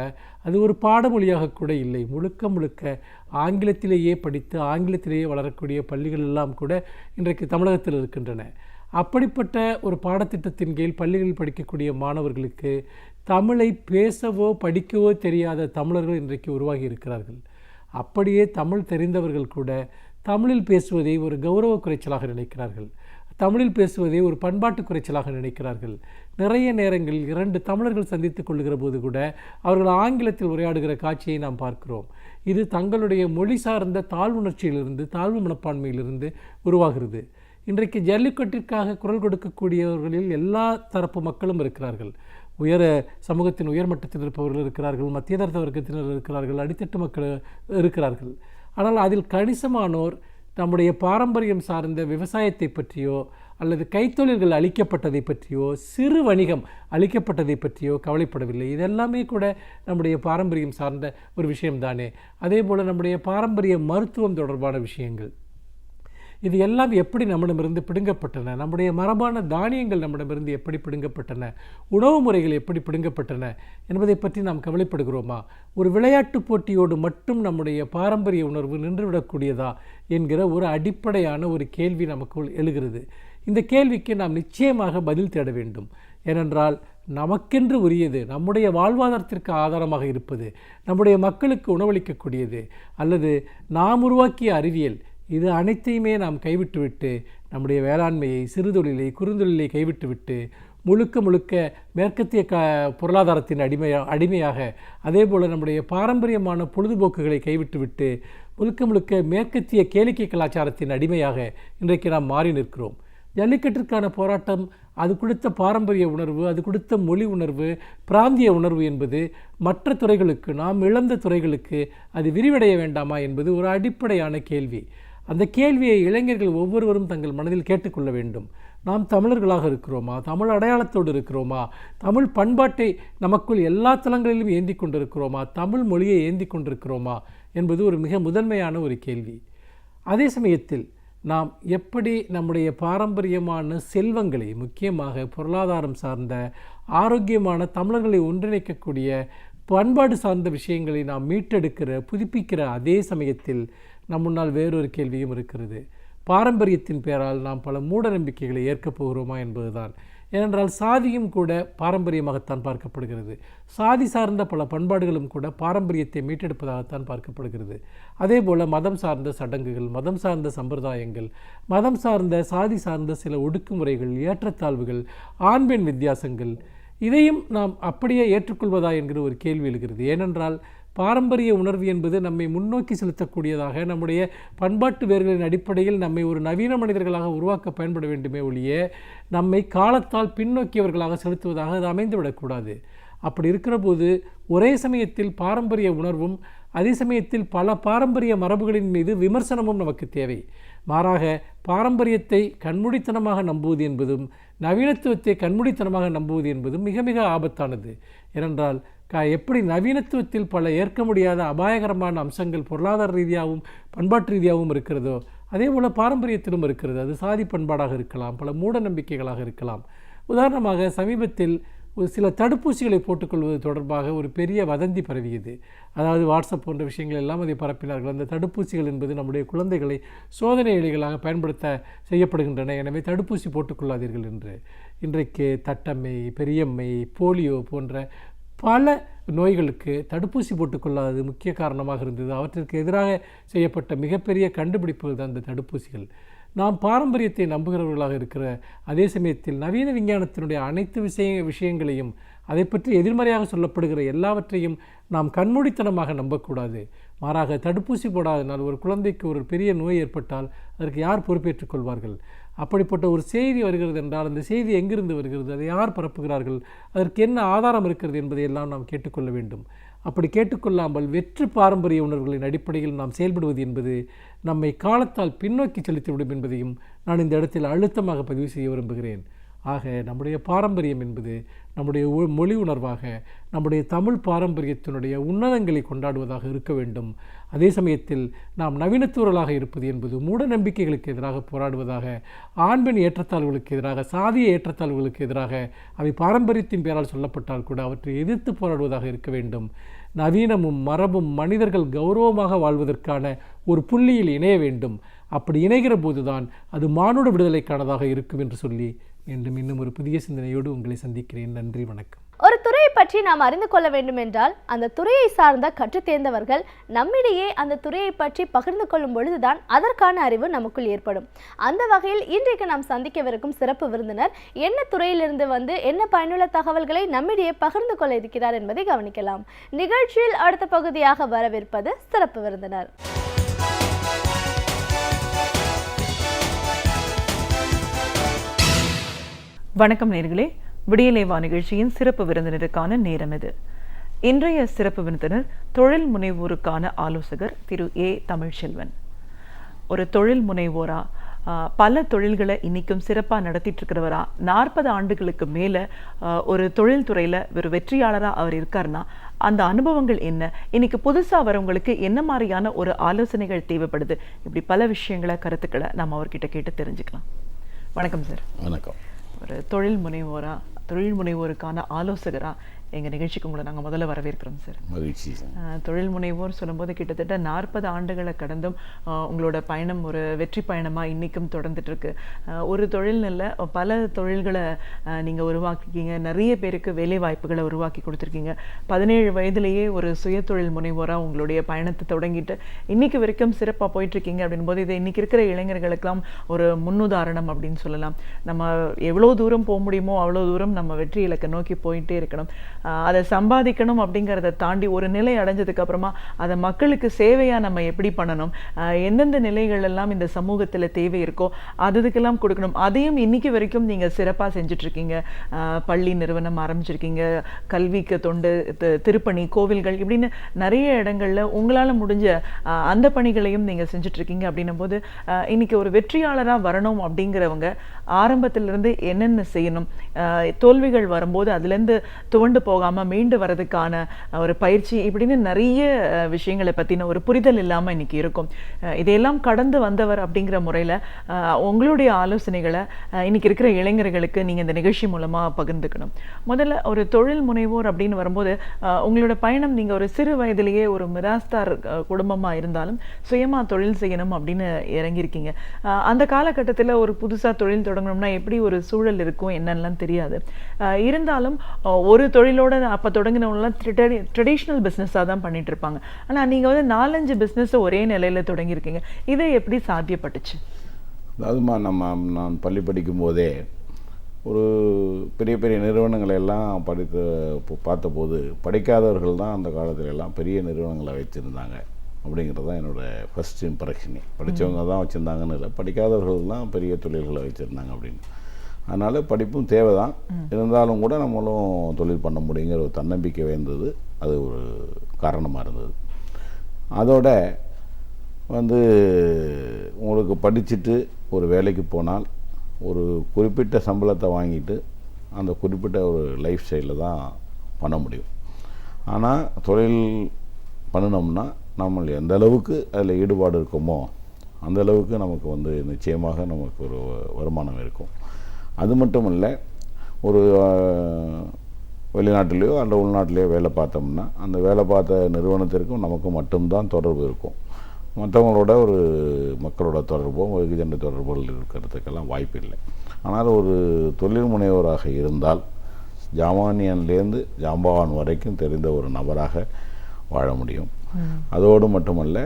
அது ஒரு பாடமொழியாக கூட இல்லை. முழுக்க முழுக்க ஆங்கிலத்திலேயே படித்து ஆங்கிலத்திலேயே வளரக்கூடிய பள்ளிகள் எல்லாம் கூட இன்றைக்கு தமிழகத்தில் இருக்கின்றன. அப்படிப்பட்ட ஒரு பாடத்திட்டத்தின் கீழ் பள்ளிகளில் படிக்கக்கூடிய மாணவர்களுக்கு தமிழை பேசவோ படிக்கவோ தெரியாத தமிழர்கள் இன்றைக்கு உருவாகி இருக்கிறார்கள். அப்படியே தமிழ் தெரிந்தவர்கள் கூட தமிழில் பேசுவதை ஒரு கௌரவ குறைச்சலாக நினைக்கிறார்கள். தமிழில் பேசுவதை ஒரு பண்பாட்டு குறைச்சலாக நினைக்கிறார்கள். நிறைய நேரங்களில் இரண்டு தமிழர்கள் சந்தித்துக் கொள்கிற போது கூட அவர்கள் ஆங்கிலத்தில் உரையாடுகிற காட்சியை நாம் பார்க்கிறோம். இது தங்களுடைய மொழி சார்ந்த தாழ்வுணர்ச்சியிலிருந்து, தாழ்வு மனப்பான்மையிலிருந்து உருவாகிறது. இன்றைக்கு ஜல்லிக்கட்டிற்காக குரல் கொடுக்கக்கூடியவர்களில் எல்லா தரப்பு மக்களும் இருக்கிறார்கள். சமூகத்தின் உயர்மட்டத்தில் இருப்பவர்கள் இருக்கிறார்கள், மத்தியதர வர்க்கத்தினர் இருக்கிறார்கள், அடித்தட்டு மக்கள் இருக்கிறார்கள். ஆனால் அதில் கணிசமானோர் நம்முடைய பாரம்பரியம் சார்ந்த விவசாயத்தை பற்றியோ அல்லது கைத்தொழில்கள் அளிக்கப்பட்டதை பற்றியோ சிறு வணிகம் அளிக்கப்பட்டதை பற்றியோ கவலைப்படவில்லை. இதெல்லாமே கூட நம்முடைய பாரம்பரியம் சார்ந்த ஒரு விஷயம்தானே. அதே போல் நம்முடைய பாரம்பரிய மருத்துவம் தொடர்பான விஷயங்கள், இது எல்லாம் எப்படி நம்மிடமிருந்து பிடுங்கப்பட்டன, நம்முடைய மரபான தானியங்கள் நம்மிடமிருந்து எப்படி பிடுங்கப்பட்டன, உணவு முறைகள் எப்படி பிடுங்கப்பட்டன என்பதை பற்றி நாம் கவலைப்படுகிறோமா? ஒரு விளையாட்டு போட்டியோடு மட்டும் நம்முடைய பாரம்பரிய உணர்வு நின்றுவிடக்கூடியதா என்கிற ஒரு அடிப்படையான ஒரு கேள்வி நமக்குள் எழுகிறது. இந்த கேள்விக்கு நாம் நிச்சயமாக பதில் தேட வேண்டும். ஏனென்றால் நமக்கென்று உரியது, நம்முடைய வாழ்வாதாரத்திற்கு ஆதாரமாக இருப்பது, நம்முடைய மக்களுக்கு உணவளிக்கக்கூடியது அல்லது நாம் உருவாக்கிய அறிவியல், இது அனைத்தையுமே நாம் கைவிட்டுவிட்டு நம்முடைய வேளாண்மையை, சிறுதொழிலை, குறுந்தொழிலை கைவிட்டுவிட்டு முழுக்க முழுக்க மேற்கத்திய பொருளாதாரத்தின் அடிமையாக அதே போல் நம்முடைய பாரம்பரியமான பொழுதுபோக்குகளை கைவிட்டுவிட்டு முழுக்க முழுக்க மேற்கத்திய கேளிக்கை கலாச்சாரத்தின் அடிமையாக இன்றைக்கு நாம் மாறி நிற்கிறோம். ஜல்லிக்கட்டிற்கான போராட்டம், அது கொடுத்த பாரம்பரிய உணர்வு, அது கொடுத்த மொழி உணர்வு, பிராந்திய உணர்வு என்பது மற்ற துறைகளுக்கு, நாம் இழந்த துறைகளுக்கு அது விரிவடைய வேண்டாமா என்பது ஒரு அடிப்படையான கேள்வி. அந்த கேள்வியை இளைஞர்கள் ஒவ்வொருவரும் தங்கள் மனதில் கேட்டுக்கொள்ள வேண்டும். நாம் தமிழர்களாக இருக்கிறோமா? தமிழ் அடையாளத்தோடு இருக்கிறோமா? தமிழ் பண்பாட்டை நமக்குள் எல்லா தளங்களிலும் ஏந்தி கொண்டிருக்கிறோமா? தமிழ் மொழியை ஏந்தி கொண்டிருக்கிறோமா என்பது ஒரு மிக முதன்மையான ஒரு கேள்வி. அதே சமயத்தில் நாம் எப்படி நம்முடைய பாரம்பரியமான செல்வங்களை, முக்கியமாக பொருளாதாரம் சார்ந்த ஆரோக்கியமான தமிழர்களை ஒன்றிணைக்கக்கூடிய பண்பாடு சார்ந்த விஷயங்களை நாம் மீட்டெடுக்கிற, புதுப்பிக்கிற அதே சமயத்தில் நம் முன்னால் வேறொரு கேள்வியும் இருக்கிறது. பாரம்பரியத்தின் பெயரால் நாம் பல மூட நம்பிக்கைகளை ஏற்கப் போகிறோமா என்பதுதான். ஏனென்றால் சாதியும் கூட பாரம்பரியமாகத்தான் பார்க்கப்படுகிறது. சாதி சார்ந்த பல பண்பாடுகளும் கூட பாரம்பரியத்தை மீட்டெடுப்பதாகத்தான் பார்க்கப்படுகிறது. அதே போல் மதம் சார்ந்த சடங்குகள், மதம் சார்ந்த சம்பிரதாயங்கள், மதம் சார்ந்த சாதி சார்ந்த சில ஒடுக்குமுறைகள், ஏற்றத்தாழ்வுகள், ஆண் பெண் வித்தியாசங்கள், இதையும் நாம் அப்படியே ஏற்றுக்கொள்வதா என்கிற ஒரு கேள்வி எழுகிறது. ஏனென்றால் பாரம்பரிய உணர்வு என்பது நம்மை முன்னோக்கி செலுத்தக்கூடியதாக, நம்முடைய பண்பாட்டு வேர்களின் அடிப்படையில் நம்மை ஒரு நவீன மனிதர்களாக உருவாக்க பயன்பட வேண்டுமே ஒழிய நம்மை காலத்தால் பின்னோக்கியவர்களாக செலுத்துவதாக அது அமைந்துவிடக்கூடாது. அப்படி இருக்கிற போது ஒரே சமயத்தில் பாரம்பரிய உணர்வும் அதே சமயத்தில் பல பாரம்பரிய மரபுகளின் மீது விமர்சனமும் நமக்கு தேவை. மாறாக பாரம்பரியத்தை கண்மூடித்தனமாக நம்புவது என்பதும் நவீனத்துவத்தை கண்மூடித்தனமாக நம்புவது என்பதும் மிக மிக ஆபத்தானது. ஏனென்றால் எப்படி நவீனத்துவத்தில் பல ஏற்க முடியாத அபாயகரமான அம்சங்கள் பொருளாதார ரீதியாகவும் பண்பாட்டு ரீதியாகவும் இருக்கிறதோ அதே போல் பாரம்பரியத்திலும் இருக்கிறது. அது சாதி பண்பாடாக இருக்கலாம், பல மூட நம்பிக்கைகளாக இருக்கலாம். உதாரணமாக சமீபத்தில் ஒரு சில தடுப்பூசிகளை போட்டுக்கொள்வது தொடர்பாக ஒரு பெரிய வதந்தி பரவியது. அதாவது வாட்ஸ்அப் போன்ற விஷயங்கள் எல்லாம் அதை பரப்பினார்கள். அந்த தடுப்பூசிகள் என்பது நம்முடைய குழந்தைகளை சோதனை எலிகளாக பயன்படுத்த செய்யப்படுகின்றன, எனவே தடுப்பூசி போட்டுக்கொள்ளாதீர்கள் என்று. இன்றைக்கு தட்டம்மை, பெரியம்மை, போலியோ போன்ற பல நோய்களுக்கு தடுப்பூசி போட்டுக்கொள்ளாதது முக்கிய காரணமாக இருந்தது. அவற்றிற்கு எதிராக செய்யப்பட்ட மிகப்பெரிய கண்டுபிடிப்புகள் தான் இந்த தடுப்பூசிகள். நாம் பாரம்பரியத்தை நம்புகிறவர்களாக இருக்கிற அதே சமயத்தில் நவீன விஞ்ஞானத்தினுடைய அனைத்து விஷயங்களையும் அதை பற்றி எதிர்மறையாக சொல்லப்படுகிற எல்லாவற்றையும் நாம் கண்மூடித்தனமாக நம்பக்கூடாது. மாறாக தடுப்பூசி போடாதனால் ஒரு குழந்தைக்கு ஒரு பெரிய நோய் ஏற்பட்டால் அதற்கு யார் பொறுப்பேற்றுக் கொள்வார்கள்? அப்படிப்பட்ட ஒரு செய்தி வருகிறது என்றால் அந்த செய்தி எங்கிருந்து வருகிறது, அதை யார் பரப்புகிறார்கள், அதற்கு என்ன ஆதாரம் இருக்கிறது என்பதையெல்லாம் நாம் கேட்டுக்கொள்ள வேண்டும். அப்படி கேட்டுக்கொள்ளாமல் வெற்று பாரம்பரிய உணர்வுகளின் அடிப்படையில் நாம் செயல்படுவது என்பது நம்மை காலத்தால் பின்னோக்கி செலுத்திவிடும் என்பதையும் நான் இந்த இடத்தில் அழுத்தமாக பதிவு செய்ய விரும்புகிறேன். ஆக நம்முடைய பாரம்பரியம் என்பது நம்முடைய மொழி உணர்வாக நம்முடைய தமிழ் பாரம்பரியத்தினுடைய உன்னதங்களை கொண்டாடுவதாக இருக்க வேண்டும். அதே சமயத்தில் நாம் நவீனத்துவர்களாக இருப்பது என்பது மூட நம்பிக்கைகளுக்கு எதிராக போராடுவதாக, ஆண் பெண் ஏற்றத்தாழ்வுகளுக்கு எதிராக, சாதிய ஏற்றத்தாழ்வுகளுக்கு எதிராக, அவை பாரம்பரியத்தின் பெயரால் சொல்லப்பட்டால் கூட அவற்றை எதிர்த்து போராடுவதாக இருக்க வேண்டும். நவீனமும் மரபும் மனிதர்கள் கௌரவமாக வாழ்வதற்கான ஒரு புள்ளியில் இணைய வேண்டும். அப்படி இணைகிற போதுதான் அது மானுட விடுதலைக்கானதாக இருக்கும் என்று சொல்லி மீண்டும் இன்னும் ஒரு புதிய சிந்தனையோடு உங்களை சந்திக்கிறேன். நன்றி, வணக்கம். ஒரு துறையை பற்றி நாம் அறிந்து கொள்ள வேண்டும் என்றால் அந்த துறையை சார்ந்த கற்றுத் தேர்ந்தவர்கள் நம்மிடையே அந்த துறையை பற்றி பகிர்ந்து கொள்ளும் பொழுதுதான் அதற்கான அறிவு நமக்குள் ஏற்படும். அந்த வகையில் இன்றைக்கு நாம் சந்திக்கவிருக்கும் சிறப்பு விருந்தினர் என்ன துறையிலிருந்து வந்து என்ன பயனுள்ள தகவல்களை நம்மிடையே பகிர்ந்து கொள்ள இருக்கிறார் என்பதை கவனிக்கலாம். நிகழ்ச்சியில் அடுத்த பகுதியாக வரவிருப்பது சிறப்பு விருந்தினர். வணக்கம் நேயர்களே, விடியலேவா நிகழ்ச்சியின் சிறப்பு விருந்தினருக்கான நேரம் இது. இன்றைய சிறப்பு விருந்தினர் தொழில் முனைவோருக்கான ஆலோசகர் திரு ஏ தமிழ்ச்செல்வன். ஒரு தொழில் முனைவோரா, பல தொழில்களை இன்றைக்கும் சிறப்பாக நடத்திட்டு இருக்கிறவரா, 40 ஆண்டுகளுக்கு மேலே ஒரு தொழில்துறையில் ஒரு வெற்றியாளராக அவர் இருக்காருன்னா அந்த அனுபவங்கள் என்ன, இன்னைக்கு புதுசாக வரவங்களுக்கு என்ன மாதிரியான ஒரு ஆலோசனைகள் தேவைப்படுது, இப்படி பல விஷயங்களை கருத்துக்களை நம்ம அவர்கிட்ட கேட்டு தெரிஞ்சுக்கலாம். வணக்கம் சார். வணக்கம். ஒரு தொழில் முனைவோரா, தொழில் முனைவோருக்கான ஆலோசகரா எங்கள் நிகழ்ச்சிக்கு உங்களை நாங்கள் முதல்ல வரவேற்கிறோம் சார். மகிழ்ச்சி. தொழில் முனைவோர் சொல்லும்போது கிட்டத்தட்ட 40 ஆண்டுகளை கடந்தும் உங்களோட பயணம் ஒரு வெற்றி பயணமாக இன்றைக்கும் தொடர்ந்துட்டு இருக்கு. ஒரு தொழில்ல பல தொழில்களை நீங்கள் உருவாக்கிக்கிங்க, நிறைய பேருக்கு வேலை வாய்ப்புகளை உருவாக்கி கொடுத்துருக்கீங்க. 17 வயதிலேயே ஒரு சுய தொழில் முனைவோராக உங்களுடைய பயணத்தை தொடங்கிட்டு இன்னைக்கு வரைக்கும் சிறப்பாக போயிட்டுருக்கீங்க. அப்படின் போது இதை இன்றைக்கி இருக்கிற இளைஞர்களுக்கெல்லாம் ஒரு முன்னுதாரணம் அப்படின்னு சொல்லலாம். நம்ம எவ்வளோ தூரம் போக முடியுமோ அவ்வளோ தூரம் நம்ம வெற்றி இலக்கை நோக்கி போயிட்டே இருக்கணும். அதை சம்பாதிக்கணும் அப்படிங்கிறத தாண்டி ஒரு நிலை அடைஞ்சதுக்கு அப்புறமா அதை மக்களுக்கு சேவையாக நம்ம எப்படி பண்ணணும், எந்தெந்த நிலைகள் எல்லாம் இந்த சமூகத்தில் தேவை இருக்கோ அதுக்கெல்லாம் கொடுக்கணும். அதையும் இன்னைக்கு வரைக்கும் நீங்கள் சிறப்பாக செஞ்சிட்ருக்கீங்க. பள்ளி நிறுவனம் ஆரம்பிச்சிருக்கீங்க, கல்விக்கு தொண்டு, திருப்பணி, கோவில்கள், இப்படின்னு நிறைய இடங்களில் உங்களால் முடிஞ்ச அந்த பணிகளையும் நீங்கள் செஞ்சிட்ருக்கீங்க. அப்படின்னும் போது இன்னைக்கு ஒரு வெற்றியாளராக வரணும் அப்படிங்கிறவங்க ஆரம்பத்திலிருந்து என்னென்ன செய்யணும், தோல்விகள் வரும்போது அதுலேருந்து துவண்டு போகாமல் மீண்டு வரதுக்கான ஒரு பயிற்சி, இப்படின்னு நிறைய விஷயங்களை பற்றின ஒரு புரிதல் இல்லாமல் இன்னைக்கு இருக்கும். இதையெல்லாம் கடந்து வந்தவர் அப்படிங்கிற முறையில் உங்களுடைய ஆலோசனைகளை இன்னைக்கு இருக்கிற இளைஞர்களுக்கு நீங்கள் இந்த நிகழ்ச்சி மூலமாக பகிர்ந்துக்கணும். முதல்ல ஒரு தொழில் முனைவோர் அப்படின்னு வரும்போது உங்களோட பயணம், நீங்கள் ஒரு சிறு வயதிலேயே ஒரு மிராஸ்தார் குடும்பமாக இருந்தாலும் சுயமாக தொழில் செய்யணும் அப்படின்னு இறங்கியிருக்கீங்க. அந்த காலகட்டத்தில் ஒரு புதுசாக தொழில் தொடங்கணும்னா எப்படி ஒரு சூழல் இருக்கும் என்னென்னலாம் தெரியாது. இருந்தாலும் ஒரு தொழிலோட அப்போ தொடங்கினவங்களாம் ட்ரெடிஷ்னல் பிஸ்னஸாக தான் பண்ணிட்டு இருப்பாங்க. ஆனால் நீங்கள் வந்து 4-5 பிஸ்னஸை ஒரே நிலையில் தொடங்கியிருக்கீங்க. இதை எப்படி சாத்தியப்பட்டுச்சு? அதாவதுமா நான் பள்ளி படிக்கும் போதே ஒரு பெரிய பெரிய நிறுவனங்களை எல்லாம் பார்த்தபோது படிக்காதவர்கள் தான் அந்த காலத்துல எல்லாம் பெரிய நிறுவனங்களை வச்சுருந்தாங்க அப்படிங்கிறது தான் என்னோடய ஃபஸ்ட் இம்ப்ரெஷனே. படித்தவங்க தான் வச்சுருந்தாங்கன்னு இல்லை, படிக்காதவர்கள் தான் பெரிய தொழில்களை வச்சுருந்தாங்க அப்படின்னு. அதனால் படிப்பும் தேவை தான், இருந்தாலும் கூட நம்மளும் தொழில் பண்ண முடியுங்கிற ஒரு தன்னம்பிக்கை வேந்தது, அது ஒரு காரணமாக இருந்தது. அதோட வந்து உங்களுக்கு படிச்சுட்டு ஒரு வேலைக்கு போனால் ஒரு குறிப்பிட்ட சம்பளத்தை வாங்கிட்டு அந்த குறிப்பிட்ட ஒரு லைஃப் ஸ்டைலில் தான் பண்ண முடியும். ஆனால் தொழில் பண்ணினோம்னா நம்ம எந்த அளவுக்கு அதில் ஈடுபாடு இருக்கோமோ அந்த அளவுக்கு நமக்கு வந்து நிச்சயமாக நமக்கு ஒரு வருமானம் இருக்கும். அது மட்டும் இல்லை, ஒரு வெளிநாட்டிலேயோ அல்ல உள்நாட்டிலேயோ வேலை பார்த்தோம்னா அந்த வேலை பார்த்த நிறுவனத்திற்கும் நமக்கு மட்டும்தான் தொடர்பு இருக்கும். மற்றவங்களோட ஒரு மக்களோட தொடர்போ வெகுஜன தொடர்புகள் இருக்கிறதுக்கெல்லாம் வாய்ப்பு இல்லை. ஆனால் ஒரு தொழில் முனைவோராக இருந்தால் ஜாமானியன்லேருந்து ஜாம்பவான் வரைக்கும் தெரிந்த ஒரு நபராக வாழ முடியும். அதோடு மட்டுமல்ல,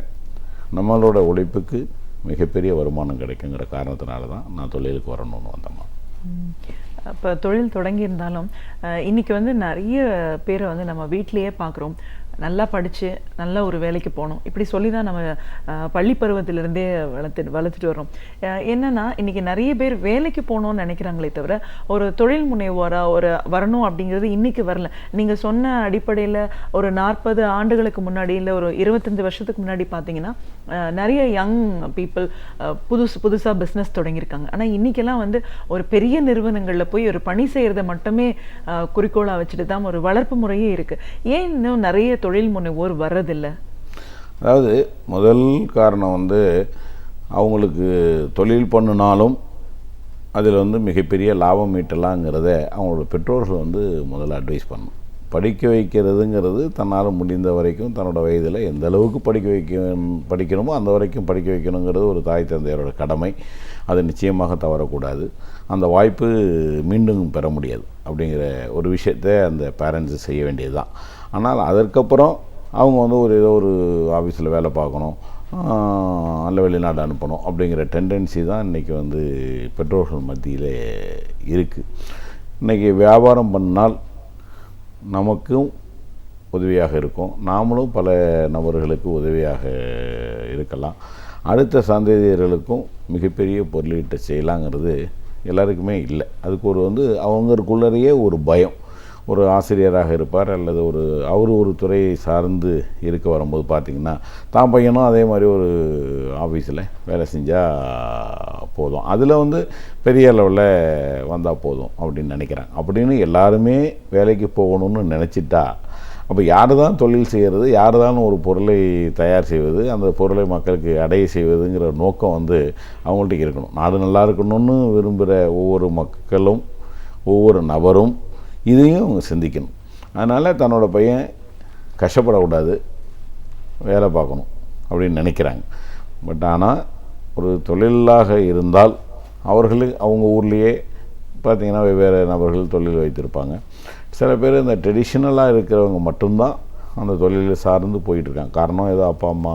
நம்மளோட உழைப்புக்கு மிகப்பெரிய வருமானம் கிடைக்குங்கிற காரணத்தினால தான் நான் தொழிலுக்கு வரணும்னு வந்தேம்மா. இப்போ தொழில் தொடங்கியிருந்தாலும் இன்றைக்கி வந்து நிறைய பேரை வந்து நம்ம வீட்டிலையே பார்க்குறோம், நல்லா படித்து நல்ல ஒரு வேலைக்கு போகணும் இப்படி சொல்லி தான் நம்ம பள்ளி பருவத்திலிருந்தே வளர்த்துட்டு வரோம். என்னென்னா இன்றைக்கி நிறைய பேர் வேலைக்கு போகணுன்னு நினைக்கிறாங்களே தவிர ஒரு தொழில் முனைவோராக வரணும் அப்படிங்கிறது இன்றைக்கி வரல. நீங்கள் சொன்ன அடிப்படையில் ஒரு 40 ஆண்டுகளுக்கு முன்னாடி இல்லை ஒரு 25 வருஷத்துக்கு முன்னாடி பார்த்தீங்கன்னா நிறைய யங் பீப்புள் புதுசாக பிஸ்னஸ் தொடங்கியிருக்காங்க. ஆனால் இன்றைக்கெல்லாம் வந்து ஒரு பெரிய நிறுவனங்களில் போய் ஒரு பணி செய்கிறத மட்டுமே குறிக்கோளாக வச்சுட்டு தான் ஒரு வளர்ப்பு முறையே இருக்குது. ஏன் இன்னும் நிறைய தொழில் முனைவோர் வர்றதில்லை? அதாவது முதல் காரணம் வந்து அவங்களுக்கு தொழில் பண்ணினாலும் அதில் வந்து மிகப்பெரிய லாபம் ஈட்டலாங்கிறத அவங்களோட பெற்றோர்கள் வந்து முதல்ல அட்வைஸ் பண்ணணும். படிக்க வைக்கிறதுங்கிறது தன்னால் முடிந்த வரைக்கும் தன்னோட வயதில் எந்த அளவுக்கு படிக்கணுமோ அந்த வரைக்கும் படிக்க வைக்கணுங்கிறது ஒரு தாய் தந்தையரோட கடமை. அது நிச்சயமாக தவறக்கூடாது. அந்த வாய்ப்பு மீண்டும் பெற முடியாது அப்படிங்கிற ஒரு விஷயத்தை அந்த பேரண்ட்ஸு செய்ய வேண்டியது தான். ஆனால் அதற்கப்புறம் அவங்க வந்து ஏதோ ஒரு ஆஃபீஸில் வேலை பார்க்கணும், நல்ல வெளிநாடு அனுப்பணும் அப்படிங்கிற டெண்டன்சி தான் இன்றைக்கி வந்து பெற்றோர்கள் மத்தியில் இருக்குது. இன்றைக்கி வியாபாரம் பண்ணால் நமக்கும் உதவியாக இருக்கும், நாமளும் பல நபர்களுக்கு உதவியாக இருக்கலாம், அடுத்த சந்ததியர்களுக்கும் மிகப்பெரிய பொருளீட்டை செய்யலாங்கிறது எல்லாருக்குமே இல்லை. அதுக்கு அவங்களுக்குள்ளேயே ஒரு பயம். ஒரு ஆசிரியராக இருப்பார் அல்லது அவர் ஒரு துறையை சார்ந்து இருக்க வரும்போது பார்த்திங்கன்னா தான் பையனும் அதே மாதிரி ஒரு ஆஃபீஸில் வேலை செஞ்சால் போதும், அதில் பெரிய லெவலில் வந்தால் போதும் அப்படின்னு நினைக்கிறாங்க. அப்படின்னு எல்லாருமே வேலைக்கு போகணும்னு நினச்சிட்டா அப்போ யார் தான் தொழில் செய்கிறது, யார் தான் ஒரு பொருளை தயார் செய்வது, அந்த பொருளை மக்களுக்கு அடைய செய்வதுங்கிற நோக்கம் அவங்கள்ட்ட இருக்கணும். நாடு நல்லா இருக்கணும்னு விரும்புகிற ஒவ்வொரு மக்களும் ஒவ்வொரு நபரும் இதையும் அவங்க சிந்திக்கணும். அதனால் தன்னோட பையன் கஷ்டப்படக்கூடாது, வேலை பார்க்கணும் அப்படின்னு நினைக்கிறாங்க. பட் ஆனால் ஒரு தொழிலாக இருந்தால் அவங்க ஊர்லேயே பார்த்திங்கன்னா வெவ்வேறு நபர்கள் தொழில் வைத்திருப்பாங்க. சில பேர் இந்த ட்ரெடிஷ்னலாக இருக்கிறவங்க மட்டும்தான் அந்த தொழிலை சார்ந்து போயிட்டுருக்காங்க. காரணம் ஏதோ அப்பா அம்மா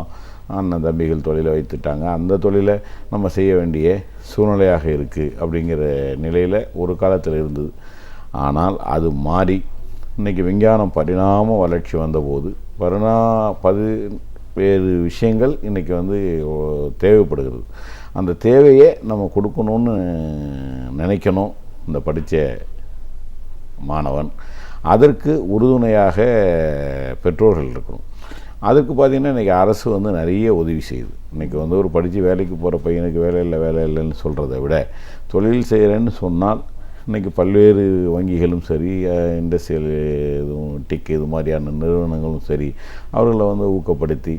அண்ணன் தம்பிகள் தொழிலை வைத்துட்டாங்க, அந்த தொழிலை நம்ம செய்ய வேண்டிய சூழ்நிலையாக இருக்குது அப்படிங்கிற நிலையில் ஒரு காலத்தில் இருந்தது. ஆனால் அது மாறி இன்றைக்கி விஞ்ஞானம் பரிணாம வளர்ச்சி வந்தபோது வேறு விஷயங்கள் இன்றைக்கி தேவைப்படுகிறது. அந்த தேவையை நம்ம கொடுக்கணும்னு நினைக்கணும் இந்த படித்த மாணவன். அதற்கு உறுதுணையாக பெற்றோர்கள் இருக்கணும். அதுக்கு பார்த்திங்கன்னா இன்றைக்கி அரசு நிறைய உதவி செய்யுது. இன்றைக்கி ஒரு படித்து வேலைக்கு போகிற பையனுக்கு வேலை இல்லைன்னு சொல்கிறத விட தொழில் செய்கிறேன்னு சொன்னால் இன்றைக்கி பல்வேறு வங்கிகளும் சரி, இண்டஸ்ட்ரியல் டிக் இது மாதிரியான நிறுவனங்களும் சரி அவர்களை ஊக்கப்படுத்தி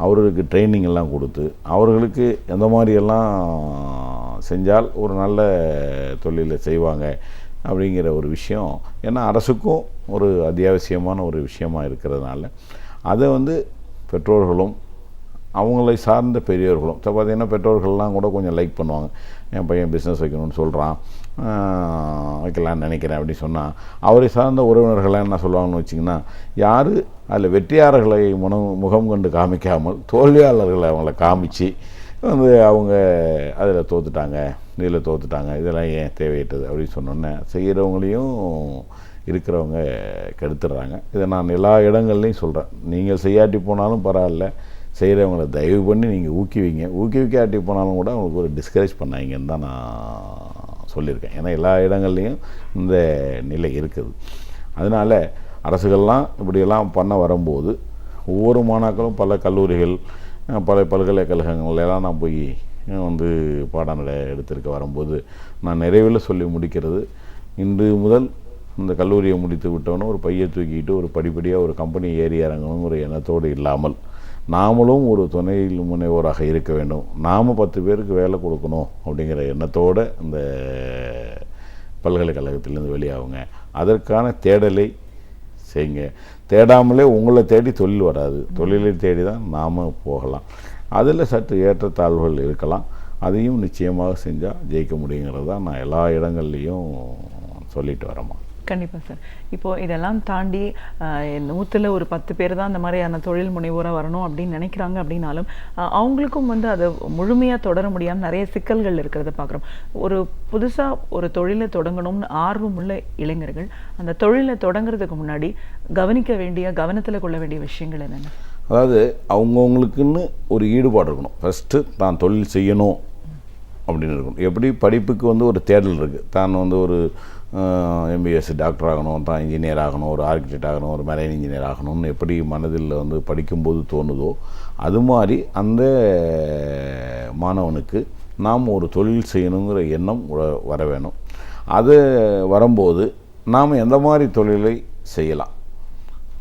அவர்களுக்கு ட்ரைனிங் எல்லாம் கொடுத்து அவர்களுக்கு எந்த மாதிரியெல்லாம் செஞ்சால் ஒரு நல்ல தொழிலை செய்வாங்க அப்படிங்கிற ஒரு விஷயம், ஏன்னா அரசுக்கும் ஒரு அத்தியாவசியமான ஒரு விஷயமாக இருக்கிறதுனால அதை பெற்றோர்களும் அவங்களை சார்ந்த பெரியவர்களும் இப்போ பார்த்திங்கன்னா பெற்றோர்கள்லாம் கூட கொஞ்சம் லைக் பண்ணுவாங்க, என் பையன் பிஸ்னஸ் வைக்கணும்னு சொல்கிறான், வைக்கலான்னு நினைக்கிறேன் அப்படின்னு சொன்னால் அவரை சார்ந்த உறவினர்கள்லாம் என்ன சொல்லுவாங்கன்னு வச்சிங்கன்னா, யார் அதில் வெற்றியாளர்களை முகம் கண்டு காமிக்காமல் தோல்வியாளர்களை அவங்கள காமிச்சு வந்து அவங்க அதில் தோற்றுட்டாங்க, இதில் தோற்றுட்டாங்க, இதெல்லாம் ஏன் தேவையற்றது அப்படின்னு சொன்னோன்னே செய்கிறவங்களையும் இருக்கிறவங்க கெடுத்துடுறாங்க. இதை நான் எல்லா இடங்கள்லையும் சொல்கிறேன். நீங்கள் செய்யாட்டி போனாலும் பரவாயில்ல, செய்கிறவங்கள தயவு பண்ணி நீங்கள் ஊக்குவிக்காட்டி போனாலும் கூட அவங்களுக்கு ஒரு டிஸ்கரேஜ் பண்ணாங்கன்னு தான் நான் சொல்லியிருக்கேன். ஏன்னா எல்லா இடங்கள்லையும் இந்த நிலை இருக்குது. அதனால் அரசுகள்லாம் இப்படியெல்லாம் பண்ண வரும்போது ஒவ்வொரு மாணாக்களும் பல கல்லூரிகள், பல பல்கலைக்கழகங்கள்லாம் நான் போய் வந்து பாடநடை எடுத்திருக்க வரும்போது நான் நிறைவில் சொல்லி முடிக்கிறது, இன்று முதல் இந்த கல்லூரியை முடித்து விட்டோன்னு ஒரு பையை தூக்கிட்டு ஒரு படிப்படியாக ஒரு கம்பெனி ஏறி இறங்கணுங்கிற எண்ணத்தோடு இல்லாமல் நாமளும் ஒரு துணை முனைவோராக இருக்க வேண்டும், நாம் 10 பேருக்கு வேலை கொடுக்கணும் அப்படிங்கிற எண்ணத்தோடு இந்த பல்கலைக்கழகத்திலேருந்து வெளியாகுங்க. அதற்கான தேடலை செய்யுங்க. தேடாமலே உங்களை தேடி தொழில் வராது, தொழிலை தேடி தான் நாம் போகலாம். அதில் சற்று ஏற்றத்தாழ்வுகள் இருக்கலாம், அதையும் நிச்சயமாக செஞ்சால் ஜெயிக்க முடியுங்கிறது தான் நான் எல்லா இடங்கள்லையும் சொல்லிட்டு வரேம்மா. கண்டிப்பாக சார். இப்போது இதெல்லாம் தாண்டி 100ல் ஒரு 10 பேர் தான் அந்த மாதிரியான தொழில் முனைவோராக வரணும் அப்படின்னு நினைக்கிறாங்க அப்படின்னாலும் அவங்களுக்கும் வந்து அதை முழுமையாக தொடர முடியாமல் நிறைய சிக்கல்கள் இருக்கிறத பார்க்குறோம். ஒரு புதுசாக ஒரு தொழிலை தொடங்கணும்னு ஆர்வம் உள்ள இளைஞர்கள் அந்த தொழிலை தொடங்குறதுக்கு முன்னாடி கவனிக்க வேண்டிய, கவனத்தில் கொள்ள வேண்டிய விஷயங்கள் என்னென்ன? அதாவது அவங்கவுங்களுக்குன்னு ஒரு ஈடுபாடு இருக்கணும். ஃபஸ்ட்டு தான் தொழில் செய்யணும் அப்படின்னு இருக்கணும். எப்படி படிப்புக்கு வந்து ஒரு தேடல் இருக்குது, தான் வந்து ஒரு எம்பிஎஸ் டாக்டர் ஆகணும், தான் இன்ஜினியர் ஆகணும், ஒரு ஆர்கிடெக்ட் ஆகணும், ஒரு மெரைன் இன்ஜினியர் ஆகணும்னு எப்படி மனதில் வந்து படிக்கும்போது தோணுதோ அது மாதிரி அந்த மாணவனுக்கு நாம் ஒரு தொழில் செய்யணுங்கிற எண்ணம் வர வேணும். அது வரும்போது நாம் எந்த மாதிரி தொழிலை செய்யலாம்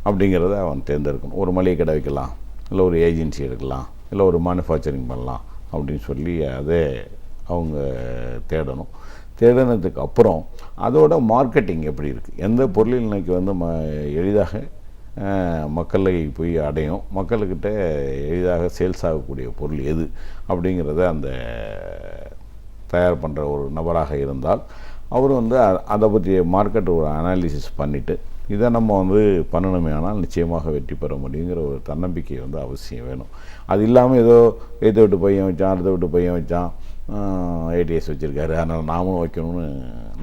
அப்படிங்கிறத அவன் தேர்ந்தெடுக்கணும். ஒரு மளிகை கடை வைக்கலாம், இல்லை ஒரு ஏஜென்சி எடுக்கலாம், இல்லை ஒரு மேனுஃபேக்சரிங் பண்ணலாம் அப்படின்னு சொல்லி அதை அவங்க தேடணும். தேடினதுக்கு அப்புறம் அதோட மார்க்கெட்டிங் எப்படி இருக்குது, எந்த பொருளில் இன்றைக்கி வந்து எளிதாக மக்களை போய் அடையும், மக்கள்கிட்ட எளிதாக சேல்ஸ் ஆகக்கூடிய பொருள் எது அப்படிங்கிறத அந்த தயார் பண்ணுற ஒரு நபராக இருந்தால் அவர் வந்து அதை பற்றிய மார்க்கெட் ஒரு அனாலிசிஸ் பண்ணிவிட்டு இதை நம்ம வந்து பண்ணணுமே ஆனால் நிச்சயமாக வெற்றி பெற முடியுங்கிற ஒரு தன்னம்பிக்கை வந்து அவசியம் வேணும். அது இல்லாமல் ஏதோ ஏற்ற விட்டு பையன் வச்சான், அடுத்த விட்டு பையன் வச்சான், ஏடிஎஸ் வச்சுருக்காரு, அதனால் நாமளும் வைக்கணும்னு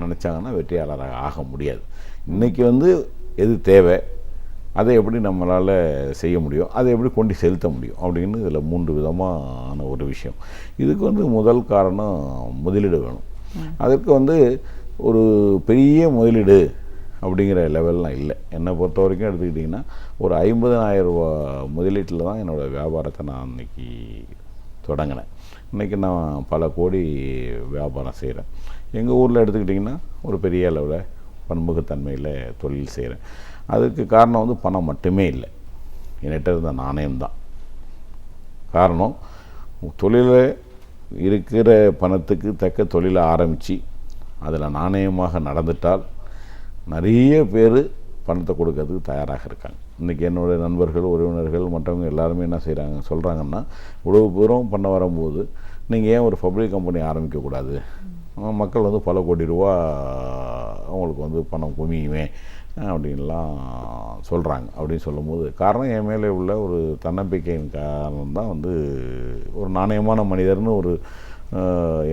நினச்சாங்கன்னா வெற்றியாளராக ஆக முடியாது. இன்றைக்கி வந்து எது தேவை, அதை எப்படி நம்மளால் செய்ய முடியும், அதை எப்படி கொண்டு செலுத்த முடியும் அப்படின்னு இதில் 3 விதமான ஒரு விஷயம். இதுக்கு வந்து முதல் காரணம் முதலீடு வேணும். அதற்கு வந்து ஒரு பெரிய முதலீடு அப்படிங்கிற லெவல்லாம் இல்லை. என்னை பொறுத்த வரைக்கும் எடுத்துக்கிட்டிங்கன்னா ஒரு 50,000 ரூபா முதலீட்டில் தான் என்னோடய வியாபாரத்தை நான் இன்றைக்கி தொடங்கினேன். இன்றைக்கி நான் பல கோடி வியாபாரம் செய்கிறேன். எங்கள் ஊரில் எடுத்துக்கிட்டிங்கன்னா ஒரு பெரிய அளவில் பன்முகத்தன்மையில் தொழில் செய்கிறேன். அதுக்கு காரணம் வந்து பணம் மட்டுமே இல்லை, என்கிட்ட இருந்த நாணயம்தான் காரணம். தொழிலில் இருக்கிற பணத்துக்கு தக்க தொழிலை ஆரம்பித்து அதில் நாணயமாக நடந்துட்டால் நிறைய பேர் பணத்தை கொடுக்கறதுக்கு தயாராக இருக்காங்க. இன்றைக்கி என்னுடைய நண்பர்கள், உறவினர்கள், மற்றவங்க எல்லாருமே என்ன செய்கிறாங்க சொல்கிறாங்கன்னா, இவ்வளவு தூரம் பண்ண வரும்போது நீங்கள் ஏன் ஒரு பப்ளிக் கம்பெனி ஆரம்பிக்கக்கூடாது, மக்கள் வந்து பல கோடி ரூபா அவங்களுக்கு வந்து பணம் குமியுமே அப்படின்லாம் சொல்கிறாங்க. அப்படின்னு சொல்லும்போது காரணம் என் மேலே உள்ள ஒரு தன்னம்பிக்கையின் காரணம் தான் வந்து ஒரு நாணயமான மனிதர்னு ஒரு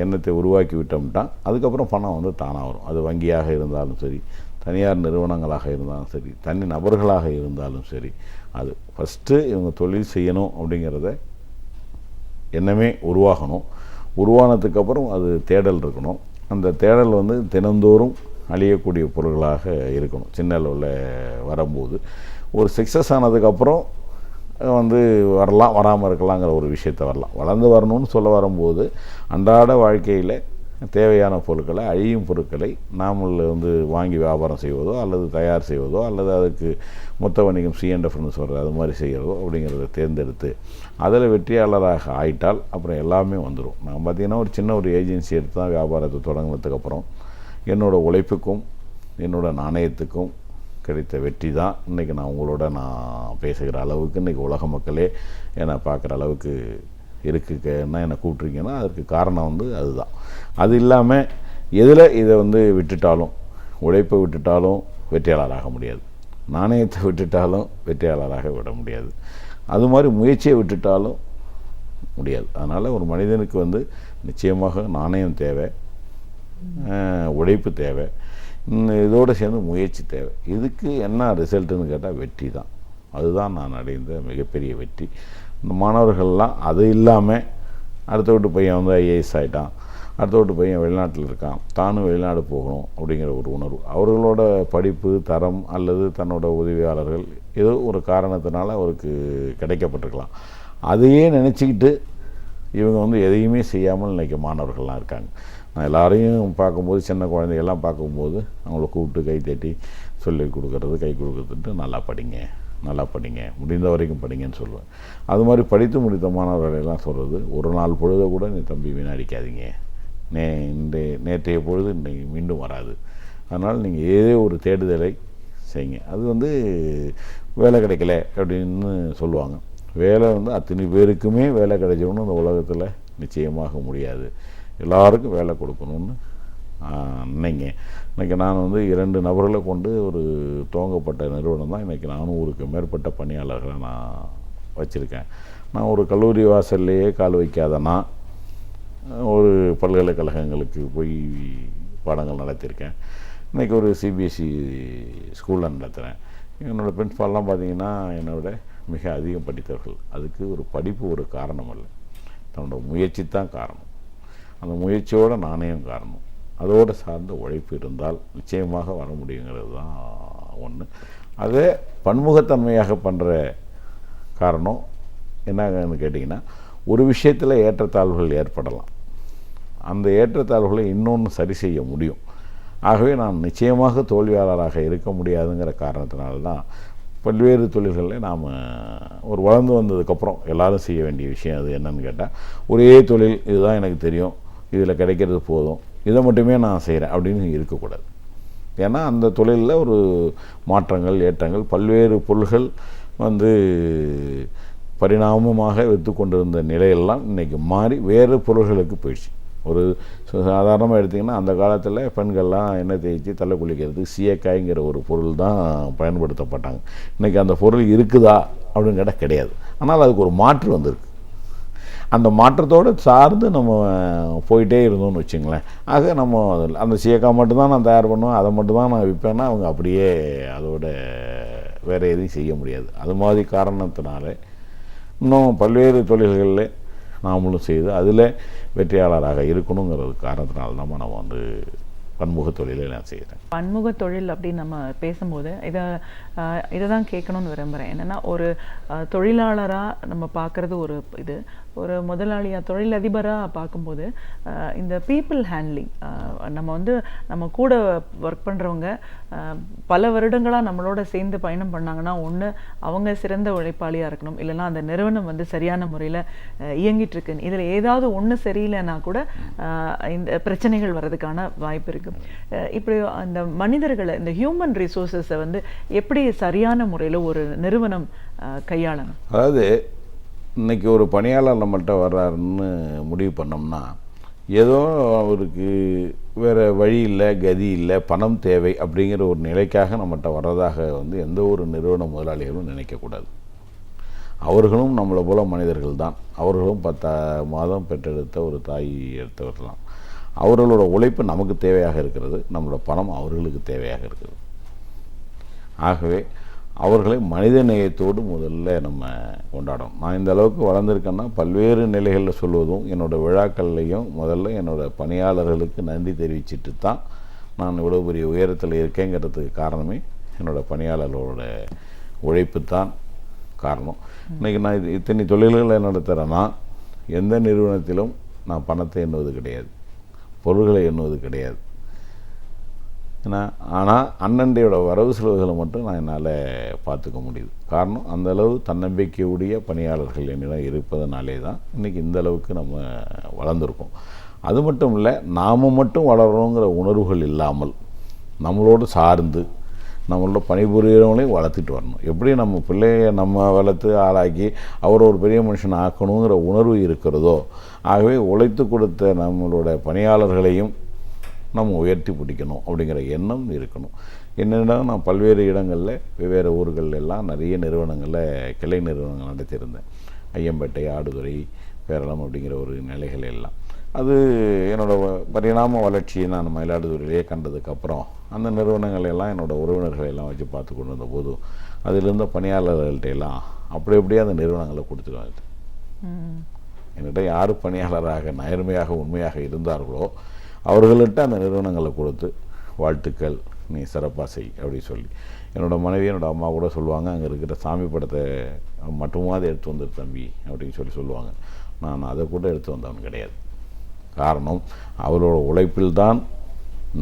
எண்ணத்தை உருவாக்கி விட்டோம்ட்டான். அதுக்கப்புறம் பணம் வந்து தானாக வரும். அது வங்கியாக இருந்தாலும் சரி, தனியார் நிறுவனங்களாக இருந்தாலும் சரி, தனி நபர்களாக இருந்தாலும் சரி, அது ஃபஸ்ட்டு இவங்க தொழில் செய்யணும் அப்படிங்கிறத எண்ணமே உருவாகணும். உருவானதுக்கப்புறம் அது தேடல் இருக்கணும். அந்த தேடல் வந்து தினந்தோறும் அழியக்கூடிய பொருள்களாக இருக்கணும். சின்ன அளவில் வரும்போது ஒரு சக்ஸஸ் ஆனதுக்கப்புறம் வந்து வரலாம், வராமல் இருக்கலாங்கிற ஒரு விஷயத்தை வரலாம். வளர்ந்து வரணும்னு சொல்ல வரும்போது அன்றாட வாழ்க்கையில் தேவையான பொருட்களை, அழியும் பொருட்களை நாமல் வந்து வாங்கி வியாபாரம் செய்வதோ அல்லது தயார் செய்வதோ அல்லது அதுக்கு மொத்த வணிகம் C&Fன்னு சொல்கிறது அது மாதிரி செய்கிறதோ அப்படிங்கிறத தேர்ந்தெடுத்து அதில் வெற்றியாளராக ஆயிட்டால் அப்புறம் எல்லாமே வந்துடும். நான் பார்த்திங்கன்னா ஒரு சின்ன ஒரு ஏஜென்சி எடுத்து தான் வியாபாரத்தை தொடங்கினதுக்கப்புறம் என்னோடய உழைப்புக்கும் என்னோடய நாணயத்துக்கும் கிடைத்த வெற்றி தான் இன்றைக்கி நான் உங்களோட நான் பேசுகிற அளவுக்கு இன்றைக்கி உலக மக்களே என்னை பார்க்குற அளவுக்கு இருக்குன்னா என்னை கூப்பிட்ருக்கீங்கன்னா அதற்கு காரணம் வந்து அதுதான். அது இல்லாமல் எதில் இதை வந்து விட்டுட்டாலும், உழைப்பை விட்டுட்டாலும் வெற்றியாளராக முடியாது, நாணயத்தை விட்டுட்டாலும் வெற்றியாளராக விட முடியாது, அது மாதிரி முயற்சியை விட்டுட்டாலும் முடியாது. அதனால் ஒரு மனிதனுக்கு வந்து நிச்சயமாக நாணயம் தேவை, உழைப்பு தேவை, இதோடு சேர்ந்து முயற்சி தேவை. இதுக்கு என்ன ரிசல்ட்டுன்னு கேட்டால் வெற்றி தான். அதுதான் நான் அடைந்த மிகப்பெரிய வெற்றி. இந்த மாணவர்கள்லாம் அது இல்லாமல் அடுத்த வீட்டு பையன் வந்து ஐஏஎஸ் ஆகிட்டான், அடுத்த வீட்டு பையன் வெளிநாட்டில் இருக்கான், தானும் வெளிநாடு போகணும் அப்படிங்கிற ஒரு உணர்வு, அவர்களோட படிப்பு தரம் அல்லது தன்னோட உதவியாளர்கள் ஏதோ ஒரு காரணத்தினால அவருக்கு கிடைக்கப்பட்டிருக்கலாம். அதையே நினச்சிக்கிட்டு இவங்க வந்து எதையுமே செய்யாமல் இன்றைக்கி மாணவர்கள்லாம் இருக்காங்க. நான் எல்லாரையும் பார்க்கும்போது, சின்ன குழந்தைகள்லாம் பார்க்கும்போது அவங்கள கூப்பிட்டு கை தட்டி சொல்லி கொடுக்கறது, கை கொடுக்கறதுட்டு நல்லா படிங்க, நல்லா படிங்க, முடிந்த வரைக்கும் படிங்கன்னு சொல்லுவேன். அது மாதிரி படித்து முடித்த மாணவர்களெல்லாம் சொல்கிறது, ஒரு நாள் பொழுதை கூட நீ தம்பி வீணடிக்காதீங்க, நேற்றைய பொழுது இன்றைக்கி மீண்டும் வராது, அதனால் நீங்கள் ஏதோ ஒரு தேடுதலை செய்யுங்க. அது வந்து வேலை கிடைக்கல அப்படின்னு சொல்லுவாங்க. வேலை வந்து அத்தனை பேருக்குமே வேலை கிடைச்சோன்னு இந்த உலகத்தில் நிச்சயமாக முடியாது. எல்லாருக்கும் வேலை கொடுக்கணும்னு நினைங்க. இன்றைக்கி நான் வந்து 2 நபர்களை கொண்டு ஒரு துவங்கப்பட்ட நிறுவனம் தான் இன்றைக்கி 400க்கு மேற்பட்ட பணியாளர்களை நான் வச்சுருக்கேன். நான் ஒரு கல்லூரி வாசல்லையே கால் வைக்காதனா ஒரு பல்கலைக்கழகங்களுக்கு போய் பாடங்கள் நடத்தியிருக்கேன். இன்றைக்கி ஒரு சிபிஎஸ்சி ஸ்கூலில் நடத்துகிறேன். என்னோடய பிரின்ஸ்பால்லாம் பார்த்திங்கன்னா என்னை விட மிக அதிகம் படித்தவர்கள். அதுக்கு ஒரு படிப்பு ஒரு காரணம் அல்ல, தன்னோட முயற்சி தான் காரணம். அந்த முயற்சியோட நாணயம் காரணம், அதோடு சார்ந்த உழைப்பு இருந்தால் நிச்சயமாக வர முடியுங்கிறது தான் ஒன்று. அதே பன்முகத்தன்மையாக பண்ணுற காரணம் என்னன்னு கேட்டிங்கன்னா, ஒரு விஷயத்தில் ஏற்றத்தாழ்வுகள் ஏற்படலாம், அந்த ஏற்றத்தாழ்வுகளை இன்னொன்று சரி செய்ய முடியும். ஆகவே நான் நிச்சயமாக தோல்வியாளராக இருக்க முடியாதுங்கிற காரணத்தினால்தான் பல்வேறு தொழில்களில் நாம் ஒரு வளர்ந்து வந்ததுக்கப்புறம் எல்லோரும் செய்ய வேண்டிய விஷயம் அது என்னன்னு கேட்டால், ஒரே தொழில் இதுதான் எனக்கு தெரியும், இதில் கிடைக்கிறது போதும், இதை மட்டுமே நான் செய்கிறேன் அப்படின்னு இருக்கக்கூடாது. ஏன்னா அந்த தொழிலில் ஒரு மாற்றங்கள், ஏற்றங்கள், பல்வேறு பொருள்கள் வந்து பரிணாமமாக விற்று கொண்டிருந்த நிலையெல்லாம் இன்றைக்கி மாறி வேறு பொருள்களுக்கு போயிடுச்சு. ஒரு சாதாரணமாக எடுத்திங்கன்னா, அந்த காலத்தில் பெண்கள்லாம் எண்ணெய் தேய்ச்சி தலை குளிக்கிறதுக்கு சீயக்காய்ங்கிற ஒரு பொருள் தான் பயன்படுத்தப்பட்டாங்க. இன்றைக்கி அந்த பொருள் இருக்குதா அப்படின்னு கேட்டால் கிடையாது. ஆனால் அதுக்கு ஒரு மாற்று வந்திருக்கு. அந்த மாற்றத்தோடு சார்ந்து நம்ம போயிட்டே இருந்தோம்னு வச்சுங்களேன். ஆக நம்ம அந்த சீயக்காய் மட்டும்தான் நான் தயார் பண்ணுவேன், அதை மட்டும்தான் நான் விற்பேன்னா அவங்க அப்படியே அதோட வேறு எதையும் செய்ய முடியாது. அது மாதிரி காரணத்தினால இன்னும் பல்வேறு தொழில்களில் நாமளும் செய்து அதில் வெற்றியாளராக இருக்கணுங்கிறது காரணத்தினால தான் நம்ம வந்து பன்முக தொழிலை நான் செய்கிறேன். பன்முக தொழில் அப்படின்னு நம்ம பேசும்போது இதை தான் கேட்கணும்னு விரும்புகிறேன். என்னென்னா, ஒரு தொழிலாளராக நம்ம பார்க்குறது ஒரு இது, ஒரு முதலாளியாக தொழிலதிபராக பார்க்கும்போது இந்த பீப்புள் ஹேண்ட்லிங், நம்ம கூட ஒர்க் பண்ணுறவங்க பல வருடங்களாக நம்மளோட சேர்ந்து பயணம் பண்ணாங்கன்னா, ஒன்று அவங்க சிறந்த உழைப்பாளியாக இருக்கணும், இல்லைன்னா அந்த நிறுவனம் சரியான முறையில் இயங்கிட்டு இருக்குன்னு, இதில் ஏதாவது ஒன்று சரியில்லைன்னா கூட இந்த பிரச்சனைகள் வர்றதுக்கான வாய்ப்பு இருக்குது. இப்படி அந்த மனிதர்களை, இந்த ஹியூமன் ரிசோர்ஸஸை எப்படி சரியான முறையில் ஒரு நிறுவனம் கையாளணும்? அதாவது இன்றைக்கி ஒரு பணியாளர் நம்மள்கிட்ட வர்றாருன்னு முடிவு பண்ணோம்னா, ஏதோ அவருக்கு வேறு வழி இல்லை, கதி இல்லை, பணம் தேவை அப்படிங்கிற ஒரு நிலைக்காக நம்மகிட்ட வர்றதாக எந்த ஒரு நிறுவன முதலாளிகளும் நினைக்கக்கூடாது. அவர்களும் நம்மளை போல மனிதர்கள் தான். அவர்களும் 10 மாதம் பெற்றெடுத்த ஒரு தாய் எடுத்தவர் தான். அவர்களோட உழைப்பு நமக்கு தேவையாக இருக்கிறது, நம்மளோட பணம் அவர்களுக்கு தேவையாக இருக்கிறது. ஆகவே அவர்களை மனித நேயத்தோடு முதல்ல நம்ம கொண்டாடணும். நான் இந்த அளவுக்கு வளர்ந்துருக்கேன்னா பல்வேறு நிலைகளில் சொல்வதும், என்னோடய விழாக்கள்லையும் முதல்ல என்னோடய பணியாளர்களுக்கு நன்றி தெரிவிச்சிட்டு தான் நான் இவ்வளோ பெரிய உயரத்தில் இருக்கேங்கிறதுக்கு காரணமே என்னோடய பணியாளர்களோட உழைப்பு தான் காரணம். இன்றைக்கி நான் இத்தனை தொழில்களை நடத்துகிறேன்னா, எந்த நிறுவனத்திலும் நான் பணத்தை எண்ணுவது கிடையாது, பொருள்களை எண்ணுவது கிடையாது. ஏன்னா ஆனால் அண்ணண்டையோட வரவு செலவுகளை மட்டும் நான் என்னால் பார்த்துக்க முடியுது. காரணம், அந்தளவு தன்னம்பிக்கையுடைய பணியாளர்கள் என்னிடம் இருப்பதனாலே தான் இன்றைக்கி இந்த அளவுக்கு நம்ம வளர்ந்துருக்கோம். அது மட்டும் இல்லை, நாம் மட்டும் வளரணுங்கிற உணர்வுகள் இல்லாமல் நம்மளோடு சார்ந்து நம்மளோட பணிபுரியவங்களையும் வளர்த்துட்டு வரணும். எப்படி நம்ம பிள்ளைய நம்ம வளர்த்து ஆளாக்கி அவர் ஒரு பெரிய மனுஷன் ஆக்கணுங்கிற உணர்வு இருக்கிறதோ, ஆகவே உழைத்து கொடுத்த நம்மளோட பணியாளர்களையும் நம்ம உயர்த்தி பிடிக்கணும் அப்படிங்கிற எண்ணம் இருக்கணும். என்னென்னா, நான் பல்வேறு இடங்களில் வெவ்வேறு ஊர்களில் எல்லாம் நிறைய நிறுவனங்களில் கிளை நிறுவனங்கள் நடத்தியிருந்தேன். ஐயம்பேட்டை, ஆடுதுறை, பேரளம் அப்படிங்கிற ஒரு நிலைகள் எல்லாம். அது என்னோடய பரிணாம வளர்ச்சியை நான் மயிலாடுதுறையிலேயே கண்டதுக்கப்புறம் அந்த நிறுவனங்கள் எல்லாம் என்னோடய உறவினர்களை எல்லாம் வச்சு பார்த்து கொண்டு வந்த போதும் அதிலிருந்த பணியாளர்கள்ட்ட எல்லாம் அப்படி அப்படியே அந்த நிறுவனங்களை கொடுத்துருவாங்க. என்கிட்ட யார் பணியாளராக நேர்மையாக உண்மையாக இருந்தார்களோ அவர்கள்ட்ட அந்த நிறுவனங்களை கொடுத்து வாழ்த்துக்கள், நீ சிறப்பாக செய் அப்படின்னு சொல்லி. என்னோடய மனைவி, என்னோடய அம்மா கூட சொல்லுவாங்க, அங்கே இருக்கிற சாமி படத்தை மட்டுமாவது எடுத்து வந்துரு தம்பி அப்படின்னு சொல்லுவாங்க. நான் அதை கூட எடுத்து வந்தவன் கிடையாது. காரணம், அவரோட உழைப்பில் தான்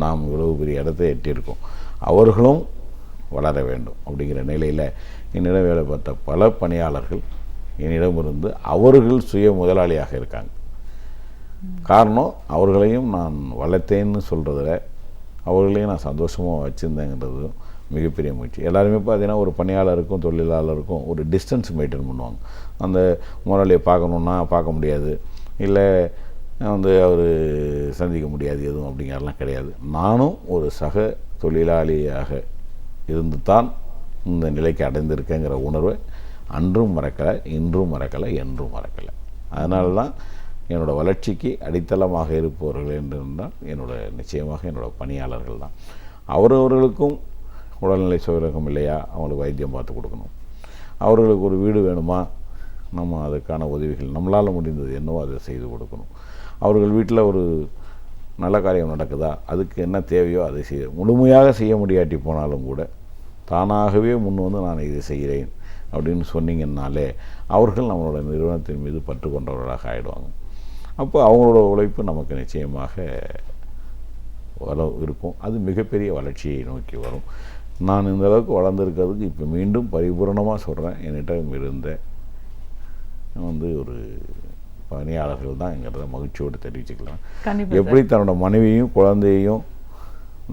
நாம் இவ்வளவு பெரிய இடத்தை எட்டியிருக்கோம். அவர்களும் வளர வேண்டும் அப்படிங்கிற நிலையில் என்னிடம் வேலை பார்த்த பல பணியாளர்கள் என்னிடமிருந்து அவர்கள் சுய முதலாளியாக இருக்காங்க. காரணம், அவர்களையும் நான் வளர்த்தேன்னு சொல்கிறதில் அவர்களையும் நான் சந்தோஷமாக வச்சுருந்தேங்கிறதும் மிகப்பெரிய முயற்சி. எல்லாருமே பார்த்தீங்கன்னா ஒரு பணியாளருக்கும் தொழிலாளருக்கும் ஒரு டிஸ்டன்ஸ் மெயின்டைன் பண்ணுவாங்க. அந்த முதலாளியை பார்க்கணுன்னா பார்க்க முடியாது, இல்லை அவர் சந்திக்க முடியாது எதுவும் அப்படிங்கிறலாம் கிடையாது. நானும் ஒரு சக தொழிலாளியாக இருந்து தான் இந்த நிலைக்கு அடைந்திருக்கேங்கிற உணர்வை அன்றும் மறக்கலை, இன்றும் மறக்கலை, என்றும் மறக்கலை. அதனால தான் என்னோடய வளர்ச்சிக்கு அடித்தளமாக இருப்பவர்கள் என்றால் நிச்சயமாக என்னோடய பணியாளர்கள் தான். அவரவர்களுக்கும் உடல்நிலை சோகம் இல்லையா, அவங்களுக்கு வைத்தியம் பார்த்து கொடுக்கணும். அவர்களுக்கு ஒரு வீடு வேணுமா, நம்ம அதுக்கான உதவிகள் நம்மளால் முடிந்தது என்னவோ அதை செய்து கொடுக்கணும். அவர்கள் வீட்டில் ஒரு நல்ல காரியம் நடக்குதா, அதுக்கு என்ன தேவையோ அதை முழுமையாக செய்ய முடியாட்டி போனாலும் கூட தானாகவே முன் வந்து நான் இதை செய்கிறேன் அப்படின்னு சொன்னீங்கன்னாலே அவர்கள் நம்மளோட நிறுவனத்தின் மீது பற்று கொண்டவர்களாக ஆகிடுவாங்க. அப்போ அவங்களோட உழைப்பு நமக்கு நிச்சயமாக இருக்கும். அது மிகப்பெரிய வளர்ச்சியை நோக்கி வரும். நான் இந்த அளவுக்கு வளர்ந்துருக்கிறதுக்கு இப்போ மீண்டும் பரிபூர்ணமாக சொல்கிறேன், என்கிட்ட இருந்த ஒரு பணியாளர்கள் தான்ங்கிறத மகிழ்ச்சியோடு தெரிவிச்சுக்கலாம். எப்படி தன்னோட மனைவியும் குழந்தையையும்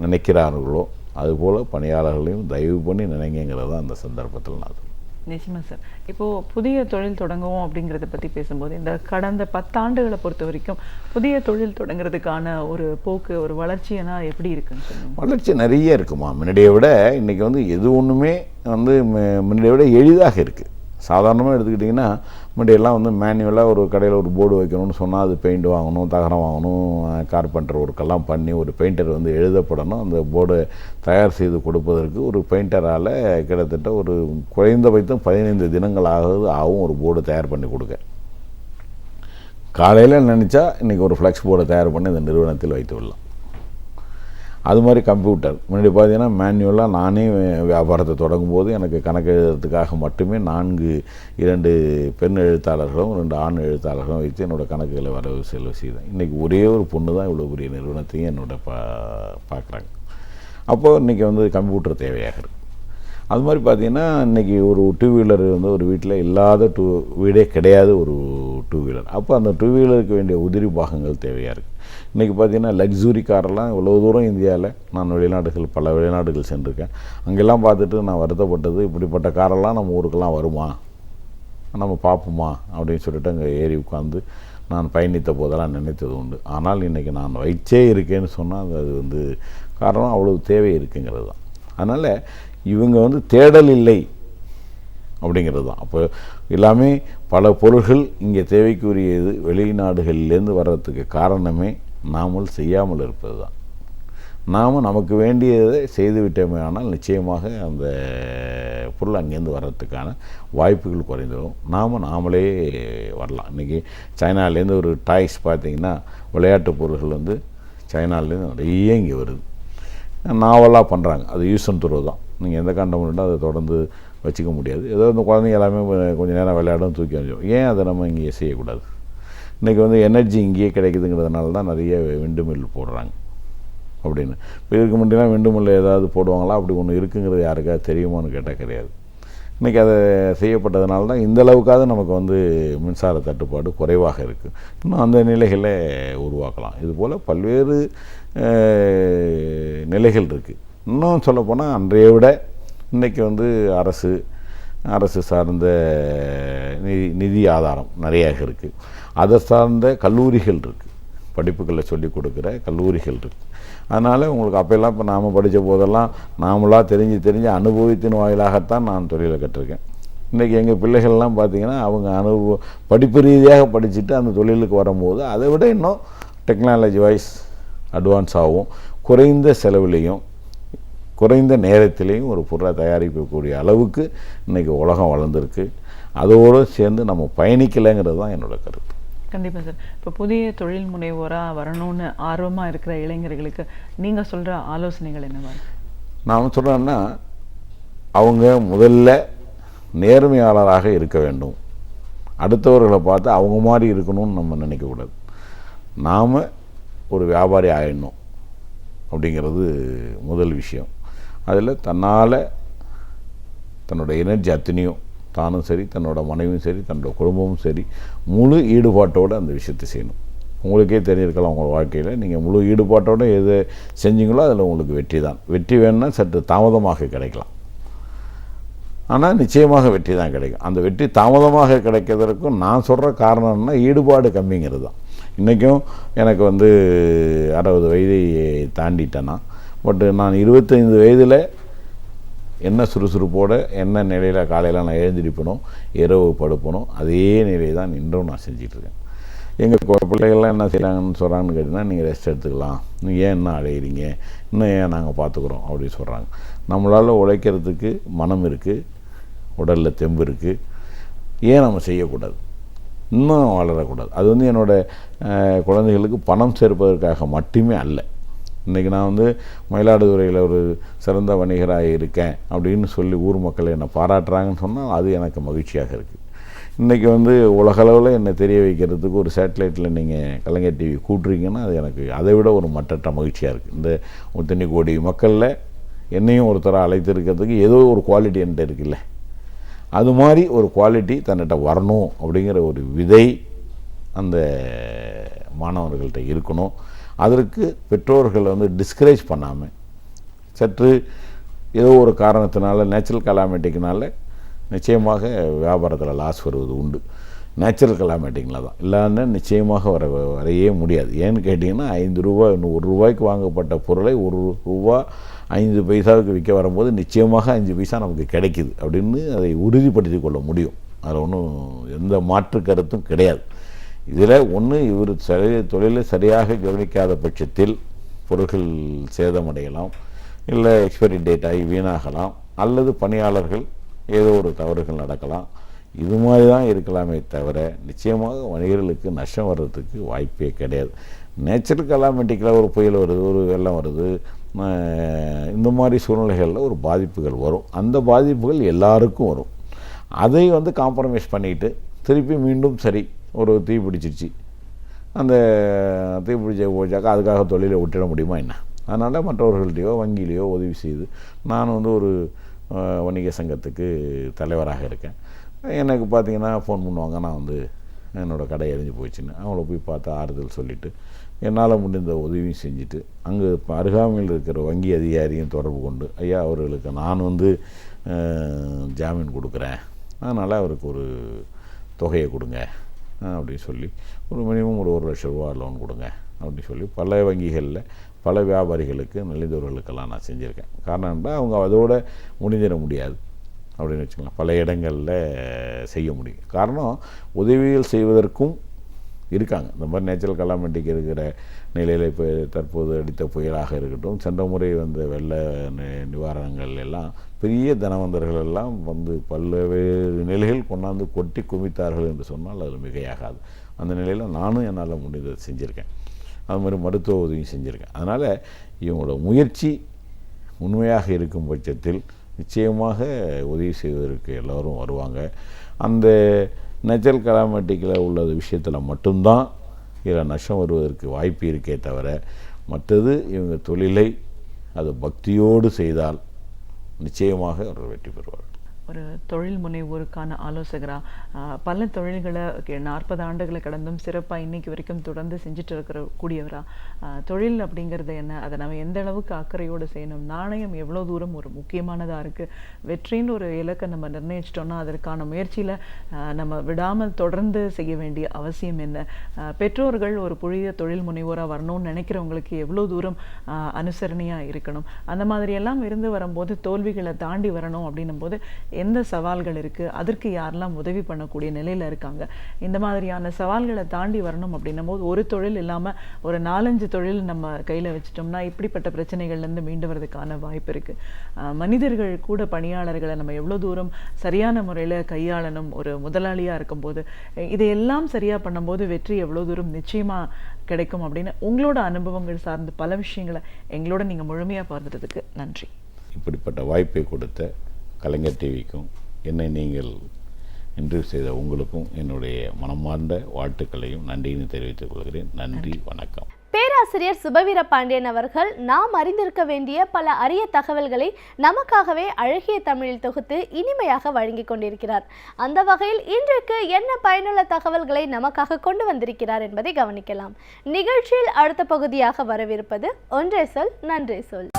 நினைக்கிறார்களோ அதுபோல் பணியாளர்களையும் தயவு பண்ணி நினைங்கிறது தான் அந்த சந்தர்ப்பத்தில் நான் சொல்லுவேன். நிச்சயமாக சார். இப்போது புதிய தொழில் தொடங்குவோம் அப்படிங்கிறத பற்றி பேசும்போது இந்த கடந்த 10 ஆண்டுகளை பொறுத்த வரைக்கும் புதிய தொழில் தொடங்குறதுக்கான ஒரு போக்கு, ஒரு வளர்ச்சினா எப்படி இருக்குன்னு சொல்லுங்கள். வளர்ச்சி நிறைய இருக்குமா. முன்னாடியை விட இன்றைக்கி எது ஒன்றுமே முன்னாடியை விட எளிதாக இருக்குது. சாதாரணமாக எடுத்துக்கிட்டிங்கன்னா முன்னாடியெல்லாம் மேனுவலாக ஒரு கடையில் ஒரு போர்டு வைக்கணும்னு சொன்னால் அது பெயிண்ட் வாங்கணும், தகரம் வாங்கணும், கார்பெண்டர் ஒர்க்கெல்லாம் பண்ணி ஒரு பெயிண்டர் எழுதப்படணும். அந்த போர்டை தயார் செய்து கொடுப்பதற்கு ஒரு பெயிண்டரால் கிட்டத்தட்ட ஒரு குறைந்தபட்சம் 15 தினங்கள் ஆகும் ஒரு போர்டு தயார் பண்ணி கொடுக்க. காலையில் நினச்சா இன்றைக்கி ஒரு ஃப்ளெக்ஸ் போர்டை தயார் பண்ணி இந்த நிறுவனத்தில் வைத்து விடலாம். அது மாதிரி கம்ப்யூட்டர் முன்னாடி பார்த்தீங்கன்னா மேனுவலாக நானே வியாபாரத்தை தொடங்கும் போது எனக்கு கணக்கு எழுதுறதுக்காக மட்டுமே 2 பெண் எழுத்தாளர்களும் 2 ஆண் எழுத்தாளர்களும் வைத்து என்னோடய கணக்குகளை வரவு செலவு செய்தேன். இன்றைக்கி ஒரே ஒரு பொண்ணு தான் இவ்வளோ பெரிய நிறுவனத்தையும் பார்க்குறாங்க. அப்போது இன்றைக்கி கம்ப்யூட்டர் தேவையாக இருக்குது. அது மாதிரி பார்த்திங்கன்னா இன்றைக்கி ஒரு 2 வீலர் ஒரு வீட்டில் இல்லாத வீடே கிடையாது, ஒரு 2 வீலர். அப்போ அந்த 2 வீலருக்கு வேண்டிய உதிரி பாகங்கள் தேவையாக இருக்குது. இன்றைக்கி பார்த்திங்கன்னா லக்ஸுரி காரெல்லாம் இவ்வளோ தூரம் இந்தியாவில் நான் பல வெளிநாடுகள் சென்றிருக்கேன். அங்கெல்லாம் பார்த்துட்டு நான் வருத்தப்பட்டது, இப்படிப்பட்ட காரெல்லாம் நம்ம ஊருக்கெல்லாம் வருமா, நம்ம பார்ப்போமா அப்படின்னு சொல்லிட்டு அங்கே ஏறி உட்காந்து நான் பயணித்த போதெல்லாம் நினைத்தது உண்டு. ஆனால் இன்றைக்கி நான் வயிற்றே இருக்கேன்னு சொன்னால் அது காரணம் அவ்வளவு தேவை இருக்குங்கிறது தான். அதனால் இவங்க தேடல் இல்லை அப்படிங்கிறது தான். அப்போ எல்லாமே பல பொருள்கள் இங்கே தேவைக்குரியது வெளிநாடுகளிலேருந்து வர்றதுக்கு காரணமே நாமல் செய்யாமல் இருப்பது தான். நாம் நமக்கு வேண்டியதை செய்துவிட்டோமே ஆனால் நிச்சயமாக அந்த பொருள் அங்கேருந்து வர்றதுக்கான வாய்ப்புகள் குறைந்துடும். நாமளே வரலாம். இன்றைக்கி சைனாலேருந்து ஒரு டாய்ஸ் பார்த்திங்கன்னா விளையாட்டு பொருள்கள் சைனாலேருந்து நிறைய இங்கே வருது. நாவலாக பண்ணுறாங்க. அது யூஸ் அண்ட் த்ரோ தான். நீங்கள் எந்த கண்டமெண்ட்டோ அதை தொடர்ந்து வச்சுக்க முடியாது. ஏதோ இந்த குழந்தைங்க எல்லாமே கொஞ்சம் நேரம் விளையாடும், தூக்கி வந்துடும். ஏன் அதை நம்ம இங்கே செய்யக்கூடாது? இன்றைக்கி எனர்ஜி இங்கேயே கிடைக்குதுங்கிறதுனால தான் நிறைய விண்டு மில் போடுறாங்க அப்படின்னு. இப்போ இதுக்கு முன்னாடிலாம் விண்டு மில் ஏதாவது போடுவாங்களா? அப்படி ஒன்று இருக்குங்கிறது யாருக்காவது தெரியுமான்னு கேட்டால் கிடையாது. இன்றைக்கி அதை செய்யப்பட்டதுனால தான் இந்த அளவுக்காவது நமக்கு மின்சார தட்டுப்பாடு குறைவாக இருக்குது. இன்னும் அந்த நிலைகளை உருவாக்கலாம். இதுபோல் பல்வேறு நிலைகள் இருக்குது. இன்னும் சொல்லப்போனால் அன்றைய விட இன்றைக்கி வந்து அரசு சார்ந்த நிதி ஆதாரம் நிறையாக இருக்குது. அதை சார்ந்த கல்லூரிகள் இருக்குது, படிப்புகளை சொல்லிக் கொடுக்குற கல்லூரிகள் இருக்குது. அதனால் உங்களுக்கு அப்போல்லாம் இப்போ நாம் படித்த போதெல்லாம் நாமளாக தெரிஞ்சு அனுபவத்தின் வாயிலாகத்தான் நான் தொழிலை கற்றுருக்கேன். இன்றைக்கி எங்கள் பிள்ளைகள்லாம் பார்த்திங்கன்னா அவங்க படிப்பு ரீதியாக படிச்சுட்டு அந்த தொழிலுக்கு வரும்போது அதை விட இன்னும் டெக்னாலஜி வைஸ் அட்வான்ஸ் ஆகும், குறைந்த செலவுலேயும் குறைந்த நேரத்திலையும் ஒரு பொருளை தயாரிக்கக்கூடிய அளவுக்கு இன்றைக்கி உலகம் வளர்ந்துருக்கு. அதோடு சேர்ந்து நம்ம பயணிக்கலைங்கிறது தான் என்னோடய கருத்து. கண்டிப்பாக சார். இப்போ புதிய தொழில் முனைவோராக வரணும்னு ஆர்வமாக இருக்கிற இளைஞர்களுக்கு நீங்கள் சொல்கிற ஆலோசனைகள் என்னவா? நான் சொல்கிறேன்னா, அவங்க முதல்ல நேர்மையாளராக இருக்க வேண்டும். அடுத்தவர்களை பார்த்து அவங்க மாதிரி இருக்கணும்னு நம்ம நினைக்கக்கூடாது. நாம் ஒரு வியாபாரி ஆகிடணும் அப்படிங்கிறது முதல் விஷயம். அதில் தன்னால் தன்னோட எனர்ஜி அத்தனையும், தானும் சரி தன்னோட மனைவியும் சரி தன்னோட குடும்பமும் சரி முழு ஈடுபாட்டோடு அந்த விஷயத்தை செய்யணும். உங்களுக்கே தெரிஞ்சிருக்கலாம், உங்கள் வாழ்க்கையில் நீங்கள் முழு ஈடுபாட்டோடு எது செஞ்சீங்களோ அதில் உங்களுக்கு வெற்றி தான். வெற்றி வேணும்னா சற்று தாமதமாக கிடைக்கலாம், ஆனால் நிச்சயமாக வெற்றி தான் கிடைக்கும். அந்த வெற்றி தாமதமாக கிடைக்கிறதுக்கும் நான் சொல்கிற காரணம்னா ஈடுபாடு கம்மிங்கிறது தான். இன்றைக்கும் எனக்கு வந்து 60 வயதை தாண்டிட்டேன்னா, பட்டு நான் 25 வயதில் என்ன சுறுசுறுப்போடு என்ன நிலையில் காலையில் நான் எழுந்திருப்பனோ இரவு படுப்பனோ அதே நிலையை தான் இன்றும் நான் செஞ்சிட்ருக்கேன். எங்கள் பிள்ளைகள்லாம் என்ன செய்கிறாங்கன்னு சொல்கிறாங்கன்னு கேட்டிங்கன்னா, நீங்கள் ரெஸ்ட் எடுத்துக்கலாம், நீங்கள் ஏன் என்ன அடையிறீங்க, இன்னும் ஏன் நாங்கள் பார்த்துக்குறோம் அப்படின்னு சொல்கிறாங்க. நம்மளால் உழைக்கிறதுக்கு மனம் இருக்குது, உடலில் தெம்பு இருக்குது, ஏன் நம்ம செய்யக்கூடாது, இன்னும் வளரக்கூடாது. அது வந்து என்னோடய குழந்தைகளுக்கு பணம் சேர்ப்பதற்காக மட்டுமே அல்ல. இன்றைக்கி நான் வந்து மயிலாடுதுறையில் ஒரு சிறந்த வணிகராக இருக்கேன் அப்படின்னு சொல்லி ஊர் மக்கள் என்னை பாராட்டுறாங்கன்னு சொன்னால் அது எனக்கு மகிழ்ச்சியாக இருக்குது. இன்றைக்கி வந்து உலகளவில் என்னை தெரிய வைக்கிறதுக்கு ஒரு சேட்டலைட்டில் நீங்கள் கலைஞர் டிவி கூட்டுறீங்கன்னா அது எனக்கு அதை விட ஒரு மற்றற்ற மகிழ்ச்சியாக இருக்குது. இந்த 1 கோடி மக்களில் என்னையும் ஒருத்தரை அழைத்திருக்கிறதுக்கு ஏதோ ஒரு குவாலிட்டி என்கிட்ட இருக்குல்ல, அது மாதிரி ஒரு குவாலிட்டி தன்னிட்ட வரணும் அப்படிங்கிற ஒரு விதை அந்த மாணவர்கள்ட்ட இருக்கணும். அதற்கு பெற்றோர்கள் வந்து டிஸ்கரேஜ் பண்ணாமல், சற்று ஏதோ ஒரு காரணத்தினால நேச்சுரல் கலாமிட்டிக்குனால நிச்சயமாக வியாபாரத்தில் லாஸ் வருவது உண்டு. நேச்சுரல் கலாமிட்டிங்கில் தான் இல்லைன்னா நிச்சயமாக வரையே முடியாது. ஏன்னு கேட்டிங்கன்னா, 5 ரூபா இன்னும் 1 ரூபாய்க்கு வாங்கப்பட்ட பொருளை 1 ரூபா 5 பைசாவுக்கு விற்க வரும்போது நிச்சயமாக 5 பைசா நமக்கு கிடைக்குது அப்படின்னு அதை உறுதிப்படுத்தி கொள்ள முடியும். அதில் ஒன்றும் எந்த மாற்று கருத்தும் கிடையாது. இதில் ஒன்று, இவர் தொழிலை சரியாக கவனிக்காத பட்சத்தில் பொருட்கள் சேதமடையலாம், இல்லை எக்ஸ்பைரி டேட் ஆகி வீணாகலாம், அல்லது பணியாளர்கள் ஏதோ ஒரு தவறுகள் நடக்கலாம். இது மாதிரி தான் இருக்கலாமே தவிர நிச்சயமாக வணிகர்களுக்கு நஷ்டம் வர்றதுக்கு வாய்ப்பே கிடையாது. நேச்சுரல் கலாமிட்டிக்கில் ஒரு புயல் வருது, ஒரு வெள்ளம் வருது, இந்த மாதிரி சூழ்நிலைகளில் ஒரு பாதிப்புகள் வரும். அந்த பாதிப்புகள் எல்லாருக்கும் வரும். அதை வந்து காம்ப்ரமைஸ் பண்ணிவிட்டு திருப்பி மீண்டும் சரி ஒரு தீ பிடிச்சிருச்சு, அந்த தீ பிடிச்ச போச்சாக்கா அதுக்காக தொழிலை விட்டுட முடியுமா என்ன? அதனால் மற்றவர்கள்டையோ வங்கியிலையோ உதவி செய்து, நான் வந்து ஒரு வணிக சங்கத்துக்கு தலைவராக இருக்கேன். எனக்கு பார்த்திங்கன்னா ஃபோன் பண்ணுவாங்க, நான் வந்து என்னோடய கடை எரிஞ்சு போயிடுச்சுன்னு அவங்கள போய் பார்த்து ஆறுதல் சொல்லிவிட்டு என்னால் முடிந்த உதவியும் செஞ்சுட்டு, அங்கே அருகாமையில் இருக்கிற வங்கி அதிகாரியும் தொடர்பு கொண்டு, ஐயா அவர்களுக்கு நான் வந்து ஜாமீன் கொடுக்குறேன், அதனால் அவருக்கு ஒரு தொகையை கொடுங்க அப்படின்னு சொல்லி ஒரு மினிமம் ஒரு 1 லட்ச ரூபா லோன் கொடுங்க அப்படின்னு சொல்லி பல வங்கிகளில் பல வியாபாரிகளுக்கு நலிந்தவர்களுக்கெல்லாம் நான் செஞ்சுருக்கேன். காரணம் என்ன, அவங்க அதோடு முடிஞ்சிட முடியாது அப்படின்னு வச்சுக்கலாம், பல இடங்களில் செய்ய முடியும். காரணம், உதவிகள் செய்வதற்கும் இருக்காங்க. இந்த மாதிரி நேச்சுரல் கலாமிட்டிக்கு இருக்கிற நிலையில் இப்போ தற்போது அடித்த புயலாக இருக்கட்டும், சென்ற முறை வந்த வெள்ள நிவாரணங்கள் எல்லாம் பெரிய தனவந்தர்கள் எல்லாம் வந்து பல்வேறு நிலைகள் கொண்டாந்து கொட்டி குமித்தார்கள் என்று சொன்னால் அது மிகையாகாது. அந்த நிலையில் நானும் என்னால் முடிந்ததை செஞ்சுருக்கேன். அது மாதிரி மருத்துவ உதவியும் செஞ்சுருக்கேன். அதனால் இவங்களோட முயற்சி உண்மையாக இருக்கும் பட்சத்தில் நிச்சயமாக உதவி செய்வதற்கு எல்லோரும் வருவாங்க. அந்த நேச்சுரல் கலாமிட்டிக்கில் உள்ள விஷயத்தில் மட்டும்தான் இதில் நஷ்டம் வருவதற்கு வாய்ப்பு இருக்கே தவிர, மற்றது இவங்க தொழிலை அது பக்தியோடு செய்தால் நிச்சயமாக அவர்கள் வெற்றி பெறுவார்கள். ஒரு தொழில் முனைவோருக்கான ஆலோசகராக பல தொழில்களை 40 ஆண்டுகளை கடந்தும் சிறப்பாக இன்னைக்கு வரைக்கும் தொடர்ந்து செஞ்சுட்டு இருக்கிற கூடியவராக தொழில் அப்படிங்கிறது என்ன, அதை நம்ம எந்த அளவுக்கு அக்கறையோடு செய்யணும், நாணயம் எவ்வளோ தூரம் ஒரு முக்கியமானதாக இருக்குது, வெற்றின்னு ஒரு இலக்கை நம்ம நிர்ணயிச்சிட்டோம்னா அதற்கான முயற்சியில் நம்ம விடாமல் தொடர்ந்து செய்ய வேண்டிய அவசியம் என்ன, பெற்றோர்கள் ஒரு புதிய தொழில் முனைவோராக வரணும்னு நினைக்கிறவங்களுக்கு எவ்வளோ தூரம் அனுசரணையாக இருக்கணும், அந்த மாதிரியெல்லாம் இருந்து வரும்போது தோல்விகளை தாண்டி வரணும் அப்படின்னும் போது எந்த சவால்கள் இருக்குது, அதற்கு யாரெல்லாம் உதவி பண்ணக்கூடிய நிலையில் இருக்காங்க, இந்த மாதிரியான சவால்களை தாண்டி வரணும் அப்படின்னும் போது ஒரு தொழில் இல்லாமல் ஒரு 4-5 தொழில் நம்ம கையில் வச்சிட்டோம்னா இப்படிப்பட்ட பிரச்சனைகள்லேருந்து மீண்டு வரதுக்கான வாய்ப்பு இருக்குது. மனிதர்கள் கூட பணியாளர்களை நம்ம எவ்வளோ தூரம் சரியான முறையில் கையாளணும், ஒரு முதலாளியாக இருக்கும்போது இதையெல்லாம் சரியாக பண்ணும்போது வெற்றி எவ்வளோ தூரம் நிச்சயமாக கிடைக்கும் அப்படின்னு உங்களோட அனுபவங்கள் சார்ந்து பல விஷயங்களை எங்களோட நீங்கள் முழுமையாக பார்த்துட்டதுக்கு நன்றி. இப்படிப்பட்ட வாய்ப்பை கொடுத்த கலைஞர் டிவிக்கும் என்னை நீங்கள் இன்டர்வியூ செய்த உங்களுக்கும் என்னுடைய மனமார்ந்த வாழ்த்துக்களையும் நன்றியும் தெரிவித்துக் கொள்கிறேன். நன்றி, வணக்கம். பேராசிரியர் சுபவீர பாண்டியன் அவர்கள் நாம் அறிந்திருக்க வேண்டிய பல அரிய தகவல்களை நமக்காகவே அழகிய தமிழில் தொகுத்து இனிமையாக வழங்கி கொண்டிருக்கிறார். அந்த வகையில் இன்றைக்கு என்ன பயனுள்ள தகவல்களை நமக்காக கொண்டு வந்திருக்கிறார் என்பதை கவனிக்கலாம். நிகழ்ச்சியில் அடுத்த பகுதியாக வரவிருப்பது ஒன்றே சொல் நன்றே சொல்.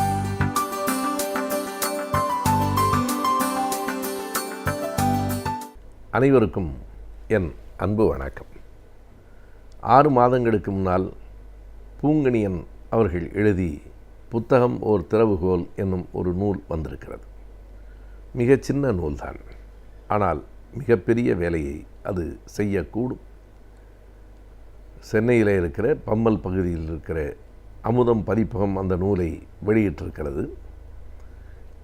அனைவருக்கும் என் அன்பு வணக்கம். 6 மாதங்களுக்கு முன்னால் பூங்கனியன் அவர்கள் எழுதி புத்தகம் ஓர் திறவுகோல் என்னும் ஒரு நூல் வந்திருக்கிறது. மிக சின்ன நூல்தான், ஆனால் மிகப்பெரிய வேலையை அது செய்யக்கூடும். சென்னையில் இருக்கிற பம்மல் பகுதியில் இருக்கிற அமுதம் பதிப்பகம் அந்த நூலை வெளியிட்டிருக்கிறது.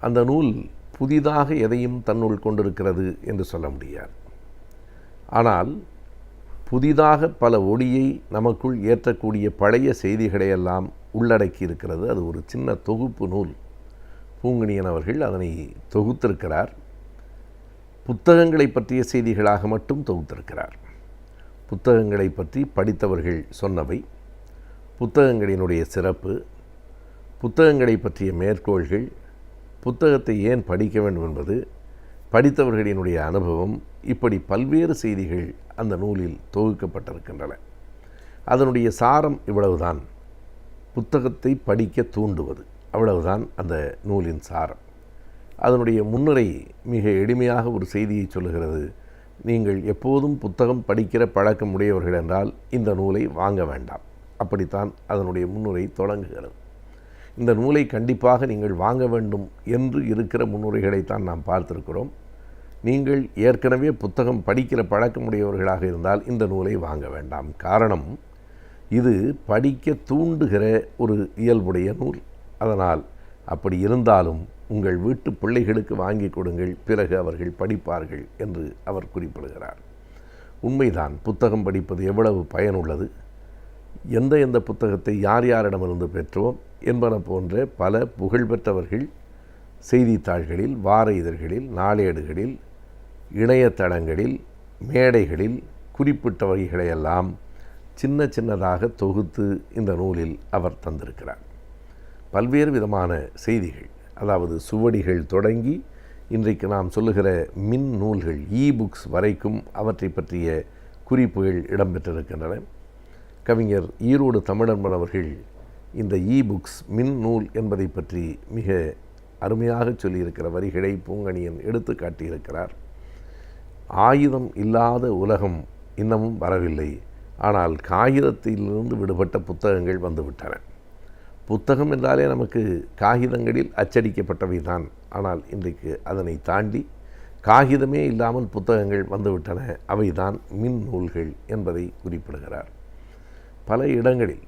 அந்த நூல் புதிதாக எதையும் தன்னுள் கொண்டிருக்கிறது என்று சொல்ல முடியாது. ஆனால் புதிதாக பல ஒளியை நமக்குள் ஏற்றக்கூடிய பழைய செய்திகளையெல்லாம் உள்ளடக்கி இருக்கிறது. அது ஒரு சின்ன தொகுப்பு நூல். பூங்கனியன் அவர்கள் அதனை தொகுத்திருக்கிறார். புத்தகங்களை பற்றிய செய்திகளாக மட்டும் தொகுத்திருக்கிறார். புத்தகங்களை பற்றி படித்தவர்கள் சொன்னவை, புத்தகங்களினுடைய சிறப்பு, புத்தகங்களை பற்றிய மேற்கோள்கள், புத்தகத்தை ஏன் படிக்க வேண்டும் என்பது, படித்தவர்களினுடைய அனுபவம், இப்படி பல்வேறு செய்திகள் அந்த நூலில் தொகுக்கப்பட்டிருக்கின்றன. அதனுடைய சாரம் இவ்வளவுதான். புத்தகத்தை படிக்க தூண்டுவது, அவ்வளவுதான் அந்த நூலின் சாரம். அதனுடைய முன்னுரை மிக எளிமையாக ஒரு செய்தியை சொல்லுகிறது. நீங்கள் எப்போதும் புத்தகம் படிக்கிற பழக்கம் உடையவர்கள் என்றால் இந்த நூலை வாங்க வேண்டாம். அப்படித்தான் அதனுடைய முன்னுரை தொடங்குகிறது. இந்த நூலை கண்டிப்பாக நீங்கள் வாங்க வேண்டும் என்று இருக்கிற முன்னுரைகளைத்தான் நாம் பார்த்திருக்கிறோம். நீங்கள் ஏற்கனவே புத்தகம் படிக்கிற பழக்கமுடையவர்களாக இருந்தால் இந்த நூலை வாங்க வேண்டாம். காரணம், இது படிக்க தூண்டுகிற ஒரு இயல்புடைய நூல். அதனால் அப்படி இருந்தாலும் உங்கள் வீட்டு பிள்ளைகளுக்கு வாங்கி கொடுங்கள், பிறகு அவர்கள் படிப்பார்கள் என்று அவர் குறிப்பிடுகிறார். உண்மைதான், புத்தகம் படிப்பது எவ்வளவு பயனுள்ளது, எந்த புத்தகத்தை யார் யாரிடமிருந்து பெற்றோம் என்பன போன்ற பல புகழ்பெற்றவர்கள் செய்தித்தாள்களில், வார இதழ்களில், நாளேடுகளில், இணையதளங்களில், மேடைகளில் குறிப்பிட்டவைகளையெல்லாம் சின்ன சின்னதாக தொகுத்து இந்த நூலில் அவர் தந்திருக்கிறார். பல்வேறு விதமான செய்திகள், அதாவது சுவடிகள் தொடங்கி இன்றைக்கு நாம் சொல்லுகிற மின் நூல்கள், புக்ஸ் வரைக்கும் அவற்றை பற்றிய குறிப்புகள் இடம்பெற்றிருக்கின்றன. கவிஞர் ஈரோடு தமிழன்பன் அவர்கள் இந்த புக்ஸ் மின் நூல் என்பதை பற்றி மிக அருமையாக சொல்லியிருக்கிற வரிகளை பூங்கனியன் எடுத்து காட்டியிருக்கிறார். ஆயுதம் இல்லாத உலகம் இன்னமும் வரவில்லை, ஆனால் காகிதத்திலிருந்து விடுபட்ட புத்தகங்கள் வந்துவிட்டன. புத்தகம் என்றாலே நமக்கு காகிதங்களில் அச்சடிக்கப்பட்டவை தான். ஆனால் இன்றைக்கு அதனை தாண்டி காகிதமே இல்லாமல் புத்தகங்கள் வந்துவிட்டன. அவைதான் மின் நூல்கள் என்பதை குறிப்பிடுகிறார். பல இடங்களில்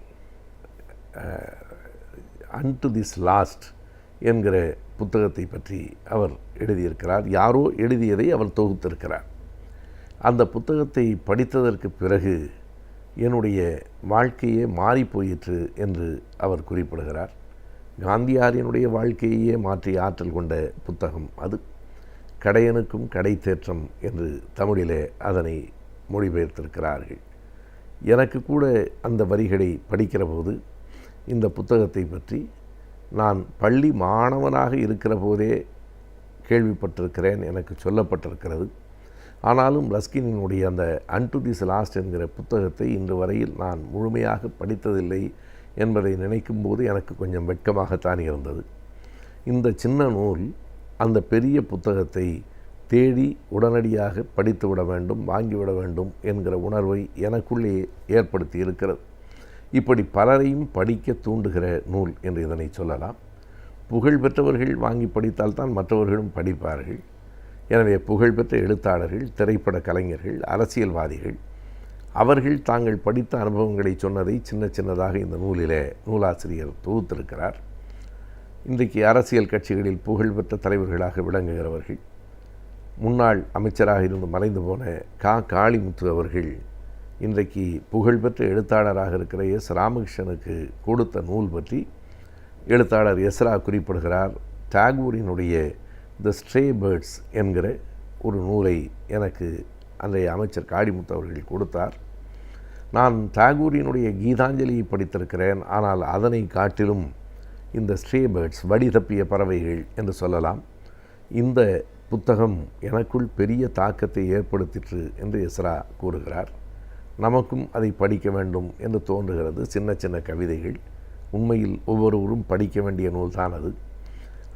அன்டு திஸ் லாஸ்ட் என்கிற புத்தகத்தை பற்றி அவர் எழுதியிருக்கிறார். யாரோ எழுதியதை அவர் தொகுத்திருக்கிறார். அந்த புத்தகத்தை படித்ததற்கு பிறகு என்னுடைய வாழ்க்கையே மாறிப்போயிற்று என்று அவர் குறிப்பிடுகிறார். காந்தியாரினுடைய வாழ்க்கையே மாற்றி ஆற்றல் கொண்ட புத்தகம் அது. கடையனுக்கும் கடை தேற்றம் என்று தமிழிலே அதனை மொழிபெயர்த்திருக்கிறார்கள். எனக்கு கூட அந்த வரிகளை படிக்கிற போது இந்த புத்தகத்தை பற்றி நான் பள்ளி மாணவனாக இருக்கிற போதே கேள்விப்பட்டிருக்கிறேன், எனக்கு சொல்லப்பட்டிருக்கிறது. ஆனாலும் ரஸ்கினினுடைய அந்த அன்டு திஸ் லாஸ்ட் என்கிற புத்தகத்தை இன்று வரையில் நான் முழுமையாக படித்ததில்லை என்பதை நினைக்கும் போது எனக்கு கொஞ்சம் வெட்கமாகத்தான் இருந்தது. இந்த சின்ன நூல் அந்த பெரிய புத்தகத்தை தேடி உடனடியாக படித்துவிட வேண்டும், வாங்கிவிட வேண்டும் என்கிற உணர்வை எனக்குள்ளே ஏற்படுத்தி இருக்கிறது. இப்படி பலரையும் படிக்க தூண்டுகிற நூல் என்று இதனை சொல்லலாம். புகழ்பெற்றவர்கள் வாங்கி படித்தால்தான் மற்றவர்களும் படிப்பார்கள். எனவே புகழ்பெற்ற எழுத்தாளர்கள், திரைப்பட கலைஞர்கள், அரசியல்வாதிகள் அவர்கள் தாங்கள் படித்த அனுபவங்களை சொன்னதை சின்ன சின்னதாக இந்த நூலிலே நூலாசிரியர் தொகுத்திருக்கிறார். இன்றைக்கு அரசியல் கட்சிகளில் புகழ்பெற்ற தலைவர்களாக விளங்குகிறவர்கள், முன்னாள் அமைச்சராக இருந்து மறைந்து போன காளிமுத்து அவர்கள் இன்றைக்கு புகழ்பெற்ற எழுத்தாளராக இருக்கிற எஸ் ராமகிருஷ்ணனுக்கு கொடுத்த நூல் பற்றி எழுத்தாளர் எஸ்ரா குறிப்பிடுகிறார். டாகூரினுடைய த ஸ்ட்ரே பேர்ட்ஸ் என்கிற ஒரு நூலை எனக்கு அன்றைய அமைச்சர் காளிமுத்து அவர்கள் கொடுத்தார். நான் டாகூரினுடைய கீதாஞ்சலியை படித்திருக்கிறேன். ஆனால் அதனை காட்டிலும் இந்த ஸ்ட்ரே பேர்ட்ஸ், வழி தப்பிய பறவைகள் என்று சொல்லலாம், இந்த புத்தகம் எனக்குள் பெரிய தாக்கத்தை ஏற்படுத்திற்று என்று எஸ்ரா கூறுகிறார். நமக்கும் அதை படிக்க வேண்டும் என்று தோன்றுகிறது. சின்ன சின்ன கவிதைகள், உண்மையில் ஒவ்வொருவரும் படிக்க வேண்டிய நூல்தான் அது.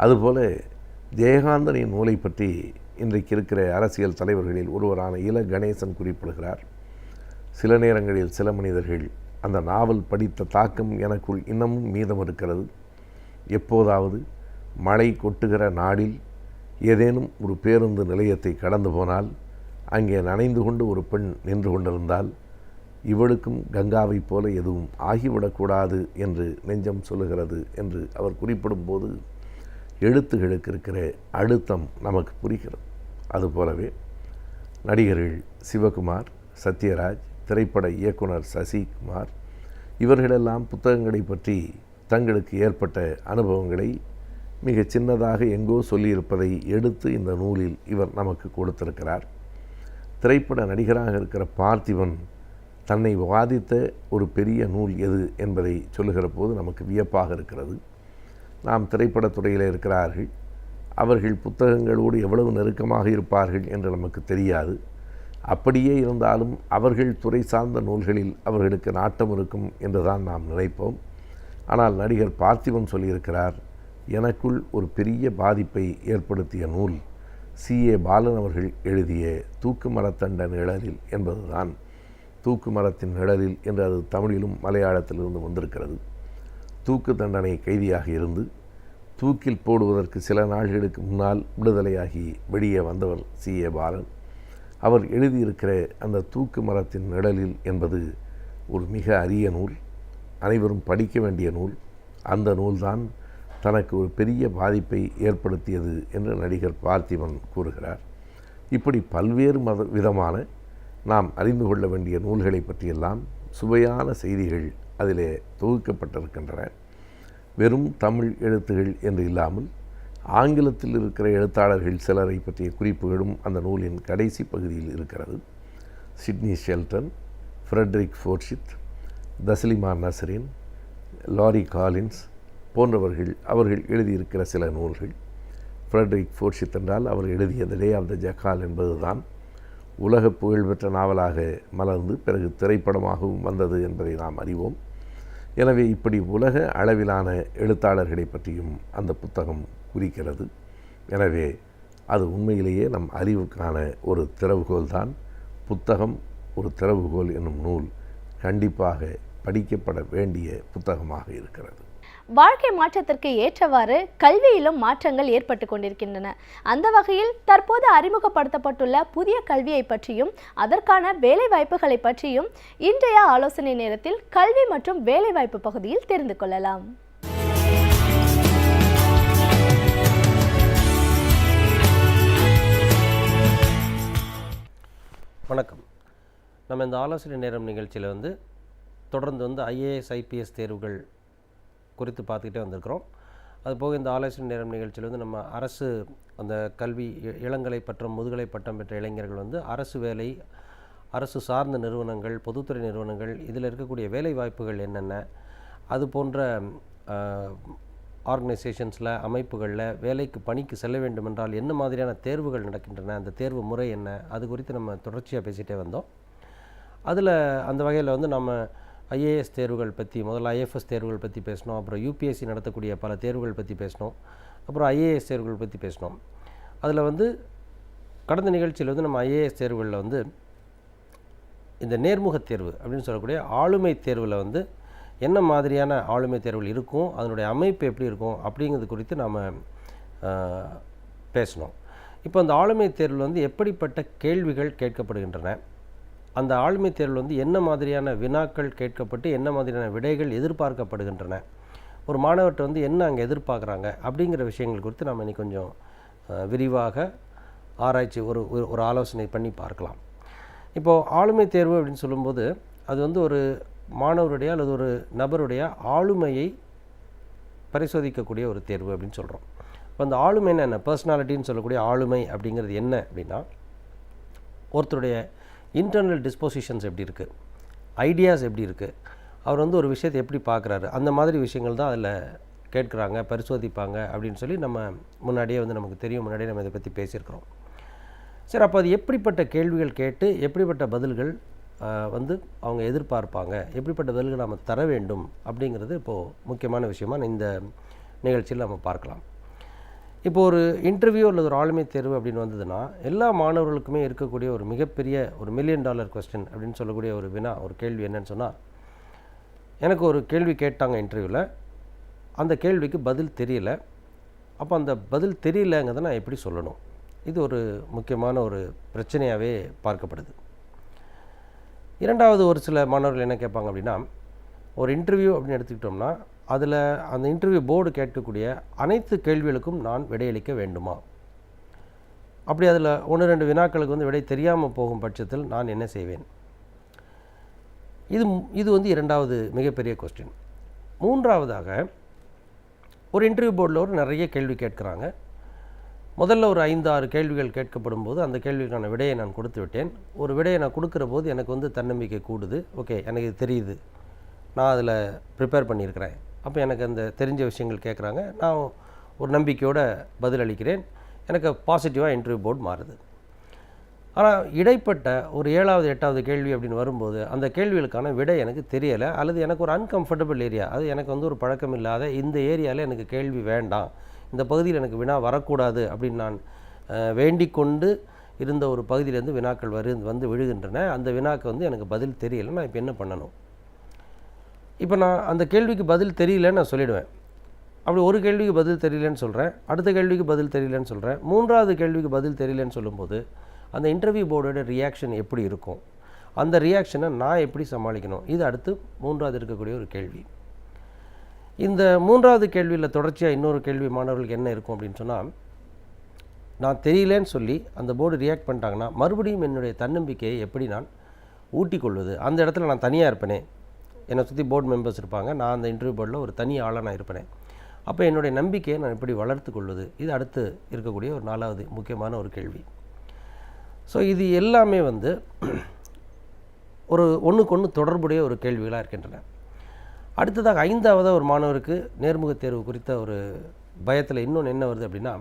அதுபோல ஜெயகாந்தனின் நூலை பற்றி இன்றைக்கு இருக்கிற அரசியல் தலைவர்களில் ஒருவரான இல கணேசன் குறிப்பிடுகிறார். சில நேரங்களில் சில மனிதர்கள் அந்த நாவல் படித்த தாக்கம் எனக்குள் இன்னமும் மீதம் இருக்கிறது. எப்போதாவது மழை கொட்டுகிற நாடில் ஏதேனும் ஒரு பேருந்து நிலையத்தை கடந்து போனால் அங்கே நனைந்து கொண்டு ஒரு பெண் நின்று கொண்டிருந்தால் இவளுக்கும் கங்காவைப் போல எதுவும் ஆகிவிடக்கூடாது என்று நெஞ்சம் சொல்லுகிறது என்று அவர் குறிப்பிடும்போது எழுத்துகளுக்கு இருக்கிற அழுத்தம் நமக்கு புரிகிறது. அதுபோலவே நடிகர்கள் சிவகுமார், சத்யராஜ், திரைப்பட இயக்குனர் சசிகுமார் இவர்களெல்லாம் புத்தகங்களை பற்றி தங்களுக்கு ஏற்பட்ட அனுபவங்களை மிக சின்னதாக எங்கோ சொல்லியிருப்பதை எடுத்து இந்த நூலில் இவர் நமக்கு கொடுத்திருக்கிறார். திரைப்பட நடிகராக இருக்கிற பார்த்திபன் தன்னை வாதித்த ஒரு பெரிய நூல் எது என்பதை சொல்லுகிற போது நமக்கு வியப்பாக இருக்கிறது. நாம் திரைப்படத்துறையில் இருக்கிறார்கள், அவர்கள் புத்தகங்களோடு எவ்வளவு நெருக்கமாக இருப்பார்கள் என்று நமக்கு தெரியாது. அப்படியே இருந்தாலும் அவர்கள் துறை சார்ந்த நூல்களில் அவர்களுக்கு நாட்டம் இருக்கும் என்றுதான் நாம் நினைப்போம். ஆனால் நடிகர் பார்த்திபன் சொல்லியிருக்கிறார், எனக்குள் ஒரு பெரிய பாதிப்பை ஏற்படுத்திய நூல் C.A. பாலன் அவர்கள் எழுதிய தூக்கு மரத்தண்ட நிழலில் என்பதுதான். தூக்கு மரத்தின் நிழலில் என்று அது தமிழிலும் மலையாளத்திலிருந்து வந்திருக்கிறது. தூக்கு தண்டனை கைதியாக இருந்து தூக்கில் போடுவதற்கு சில நாள்களுக்கு முன்னால் விடுதலையாகி வெளியே வந்தவர் C.A. பாலன். அவர் எழுதியிருக்கிற அந்த தூக்கு மரத்தின் நிழலில் என்பது ஒரு மிக அரிய நூல், அனைவரும் படிக்க வேண்டிய நூல். அந்த நூல்தான் தனக்கு ஒரு பெரிய பாதிப்பை ஏற்படுத்தியது என்று நடிகர் பார்த்திபன் கூறுகிறார். இப்படி பல்வேறு விதமான நாம் அறிந்து கொள்ள வேண்டிய நூல்களை பற்றியெல்லாம் சுவையான செய்திகள் அதிலே தொகுக்கப்பட்டிருக்கின்றன. வெறும் தமிழ் எழுத்துகள் என்று இல்லாமல் ஆங்கிலத்தில் இருக்கிற எழுத்தாளர்கள் சிலரை பற்றிய குறிப்புகளும் அந்த நூலின் கடைசி பகுதியில் இருக்கிறது. Sidney Sheldon, Frederick Forsyth, Taslima Nasrin, Larry Collins போன்றவர்கள் அவர்கள் எழுதியிருக்கிற சில நூல்கள். ஃப்ரெட்ரிக் ஃபோர்ஷித் என்றால் அவர் எழுதிய த டே ஆஃப் த ஜக்கால் என்பதுதான் உலக புகழ்பெற்ற நாவலாக மலர்ந்து பிறகு திரைப்படமாகவும் வந்தது என்பதை நாம் அறிவோம். எனவே இப்படி உலக அளவிலான எழுத்தாளர்களை பற்றியும் அந்த புத்தகம் குறிக்கிறது. எனவே அது உண்மையிலேயே நம் அறிவுக்கான ஒரு திறவுகோல் தான். புத்தகம் ஒரு திறவுகோல் என்னும் நூல் கண்டிப்பாக படிக்கப்பட வேண்டிய புத்தகமாக இருக்கிறது. வாழ்க்கை மாற்றத்திற்கு ஏற்றவாறு கல்வியிலும் மாற்றங்கள் ஏற்பட்டு கொண்டிருக்கின்றன. அந்த வகையில் தற்போது அறிமுகப்படுத்தப்பட்டுள்ள புதிய கல்வியை பற்றியும் அதற்கான வேலைவாய்ப்புகளை பற்றியும் இன்றைய ஆலோசனை நேரத்தில் கல்வி மற்றும் வேலைவாய்ப்பு பகுதியில் தெரிந்து கொள்ளலாம். வணக்கம். நம்ம இந்த ஆலோசனை நேரம் நிகழ்ச்சியில் தொடர்ந்து IAS IPS தேர்வுகள் குறித்து பார்த்துக்கிட்டே வந்திருக்கிறோம். அதுபோக இந்த ஆலோசனை நேரம் நிகழ்ச்சியில் நம்ம அரசு அந்த கல்வி இளங்கலை பட்டம் முதுகலை பட்டம் பெற்ற இளைஞர்கள் அரசு வேலை, அரசு சார்ந்த நிறுவனங்கள், பொதுத்துறை நிறுவனங்கள் இதில் இருக்கக்கூடிய வேலை வாய்ப்புகள் என்னென்ன, அது போன்ற ஆர்கனைசேஷன்ஸில், அமைப்புகளில் வேலைக்கு பணிக்கு செல்ல வேண்டும் என்றால் என்ன மாதிரியான தேர்வுகள் நடக்கின்றன, அந்த தேர்வு முறை என்ன, அது குறித்து நம்ம தொடர்ச்சியாக பேசிகிட்டே வந்தோம். அதில் அந்த வகையில் வந்து நம்ம ஐஏஎஸ் தேர்வுகள் பற்றி, முதல்ல ஐஎஃப்எஸ் தேர்வுகள் பற்றி பேசினோம், அப்புறம் யூபிஎஸ்சி நடத்தக்கூடிய பல தேர்வுகள் பற்றி பேசினோம், அப்புறம் ஐஏஎஸ் தேர்வுகள் பற்றி பேசினோம். அதில் வந்து கடந்த நிகழ்ச்சியில் வந்து நம்ம ஐஏஎஸ் தேர்வுகளில் வந்து இந்த நேர்முகத் தேர்வு அப்படின்னு சொல்லக்கூடிய ஆளுமை தேர்வில் வந்து என்ன மாதிரியான ஆளுமை தேர்வுகள் இருக்கும், அதனுடைய அமைப்பு எப்படி இருக்கும் அப்படிங்கிறது குறித்து நாம் பேசினோம். இப்போ அந்த ஆளுமை தேர்வில் வந்து எப்படிப்பட்ட கேள்விகள் கேட்கப்படுகின்றன, அந்த ஆளுமை தேர்வில் வந்து என்ன மாதிரியான வினாக்கள் கேட்கப்பட்டு என்ன மாதிரியான விடைகள் எதிர்பார்க்கப்படுகின்றன, ஒரு மாணவர்கிட்ட வந்து என்ன அங்கே எதிர்பார்க்குறாங்க அப்படிங்கிற விஷயங்கள் குறித்து நம்ம இன்னைக்கு கொஞ்சம் விரிவாக ஆராய்ச்சி ஒரு ஆலோசனை பண்ணி பார்க்கலாம். இப்போது ஆளுமை தேர்வு அப்படின்னு சொல்லும்போது அது வந்து ஒரு மாணவருடைய அல்லது ஒரு நபருடைய ஆளுமையை பரிசோதிக்கக்கூடிய ஒரு தேர்வு அப்படின்னு சொல்கிறோம். இப்போ அந்த ஆளுமைன்னு என்ன, பர்சனாலிட்டின்னு சொல்லக்கூடிய ஆளுமை அப்படிங்கிறது என்ன அப்படின்னா, ஒருத்தருடைய இன்டர்னல் டிஸ்போசிஷன்ஸ் எப்படி இருக்குது, ஐடியாஸ் எப்படி இருக்குது, அவர் வந்து ஒரு விஷயத்தை எப்படி பார்க்குறாரு, அந்த மாதிரி விஷயங்கள் தான் அதில் கேட்குறாங்க, பரிசோதிப்பாங்க அப்படின்னு சொல்லி நம்ம முன்னாடியே வந்து நமக்கு தெரியும், முன்னாடியே நம்ம இதை பற்றி பேசியிருக்கிறோம். சரி, அப்போ அது எப்படிப்பட்ட கேள்விகள் கேட்டு எப்படிப்பட்ட பதில்கள் வந்து அவங்க எதிர்பார்ப்பாங்க, எப்படிப்பட்ட பதில்கள் நம்ம தர வேண்டும் அப்படிங்கிறது இப்போது முக்கியமான விஷயமாக இந்த நிகழ்ச்சியில் நம்ம பார்க்கலாம். இப்போது ஒரு இன்டர்வியூ அல்லது ஒரு ஆளுமை தேர்வு அப்படின்னு வந்ததுன்னா எல்லா மாணவர்களுக்குமே இருக்கக்கூடிய ஒரு மிகப்பெரிய ஒரு $1 million கொஸ்டின் அப்படின்னு சொல்லக்கூடிய ஒரு வினா, ஒரு கேள்வி என்னன்னு சொன்னால், எனக்கு ஒரு கேள்வி கேட்டாங்க இன்டர்வியூவில், அந்த கேள்விக்கு பதில் தெரியல, அப்போ அந்த பதில் தெரியலங்கிறத நான் எப்படி சொல்லணும், இது ஒரு முக்கியமான ஒரு பிரச்சனையாகவே பார்க்கப்படுது. இரண்டாவது, ஒரு சில மாணவர்கள் என்ன கேட்பாங்க அப்படின்னா, ஒரு இன்டர்வியூ அப்படின்னு எடுத்துக்கிட்டோம்னா அதில் அந்த இன்டர்வியூ போர்டு கேட்கக்கூடிய அனைத்து கேள்விகளுக்கும் நான் விடையளிக்க வேண்டுமா, அப்படி அதில் 1-2 வினாக்களுக்கு வந்து விடை தெரியாமல் போகும் பட்சத்தில் நான் என்ன செய்வேன், இது வந்து இரண்டாவது மிகப்பெரிய கொஸ்டின். மூன்றாவதாக, ஒரு இன்டர்வியூ போர்டில் ஒரு நிறைய கேள்வி கேட்குறாங்க. முதல்ல ஒரு 5-6 கேள்விகள் கேட்கப்படும் போது அந்த கேள்விக்கான விடையை நான் கொடுத்து விட்டேன். ஒரு விடையை நான் கொடுக்குற போது எனக்கு வந்து தன்னம்பிக்கை கூடுது. ஓகே, எனக்கு இது தெரியுது, நான் அதில் ப்ரிப்பேர் பண்ணியிருக்கிறேன். அப்போ எனக்கு அந்த தெரிஞ்ச விஷயங்கள் கேட்குறாங்க, நான் ஒரு நம்பிக்கையோடு பதிலளிக்கிறேன், எனக்கு பாசிட்டிவாக இன்டர்வியூ போர்டு மாறுது. ஆனால் இடைப்பட்ட ஒரு 7வது 8வது கேள்வி அப்படின்னு வரும்போது அந்த கேள்விகளுக்கான விடை எனக்கு தெரியலை, அல்லது எனக்கு ஒரு அன்கம்ஃபர்டபுள் ஏரியா, அது எனக்கு வந்து ஒரு பழக்கம் இல்லாத இந்த ஏரியாவில் எனக்கு கேள்வி வேண்டாம், இந்த பகுதியில் எனக்கு வினா வரக்கூடாது அப்படின்னு நான் வேண்டிக் கொண்டு இருந்த ஒரு பகுதியிலேருந்து வினாக்கள் வந்து விழுகின்றன. அந்த வினாக்கு வந்து எனக்கு பதில் தெரியலை, நான் இப்போ என்ன பண்ணணும்? இப்போ நான் அந்த கேள்விக்கு பதில் தெரியலன்னு நான் சொல்லிவிடுவேன். அப்படி ஒரு கேள்விக்கு பதில் தெரியலன்னு சொல்கிறேன், அடுத்த கேள்விக்கு பதில் தெரியலன்னு சொல்கிறேன், 3வது கேள்விக்கு பதில் தெரியலன்னு சொல்லும்போது அந்த இன்டர்வியூ போர்டோட ரியாக்ஷன் எப்படி இருக்கும், அந்த ரியாக்ஷனை நான் எப்படி சமாளிக்கணும், இது அடுத்து 3வது இருக்கக்கூடிய ஒரு கேள்வி. இந்த 3வது கேள்வியில் தொடர்ச்சியாக இன்னொரு கேள்வி மாணவர்களுக்கு என்ன இருக்கும் அப்படின்னு சொன்னால், நான் தெரியலேன்னு சொல்லி அந்த போர்டு ரியாக்ட் பண்ணிட்டாங்கன்னா மறுபடியும் என்னுடைய தன்னம்பிக்கையை எப்படி நான் ஊட்டிக்கொள்வது, அந்த இடத்துல நான் தனியாக இருப்பேனே, என்னை சுற்றி போர்டு மெம்பர்ஸ் இருப்பாங்க, நான் அந்த இன்டர்வியூ போர்டில் ஒரு தனி ஆளாக நான் இருப்பேனே, அப்போ என்னுடைய நம்பிக்கையை நான் எப்படி வளர்த்து கொள்வது, இது அடுத்து இருக்கக்கூடிய ஒரு 4வது முக்கியமான ஒரு கேள்வி. ஸோ இது எல்லாமே வந்து ஒரு ஒன்றுக்கொன்று தொடர்புடைய ஒரு கேள்விகளாக இருக்கின்றன. அடுத்ததாக 5வது ஒரு மாணவருக்கு நேர்முக தேர்வு குறித்த ஒரு பயத்தில் இன்னொன்று என்ன வருது அப்படின்னா,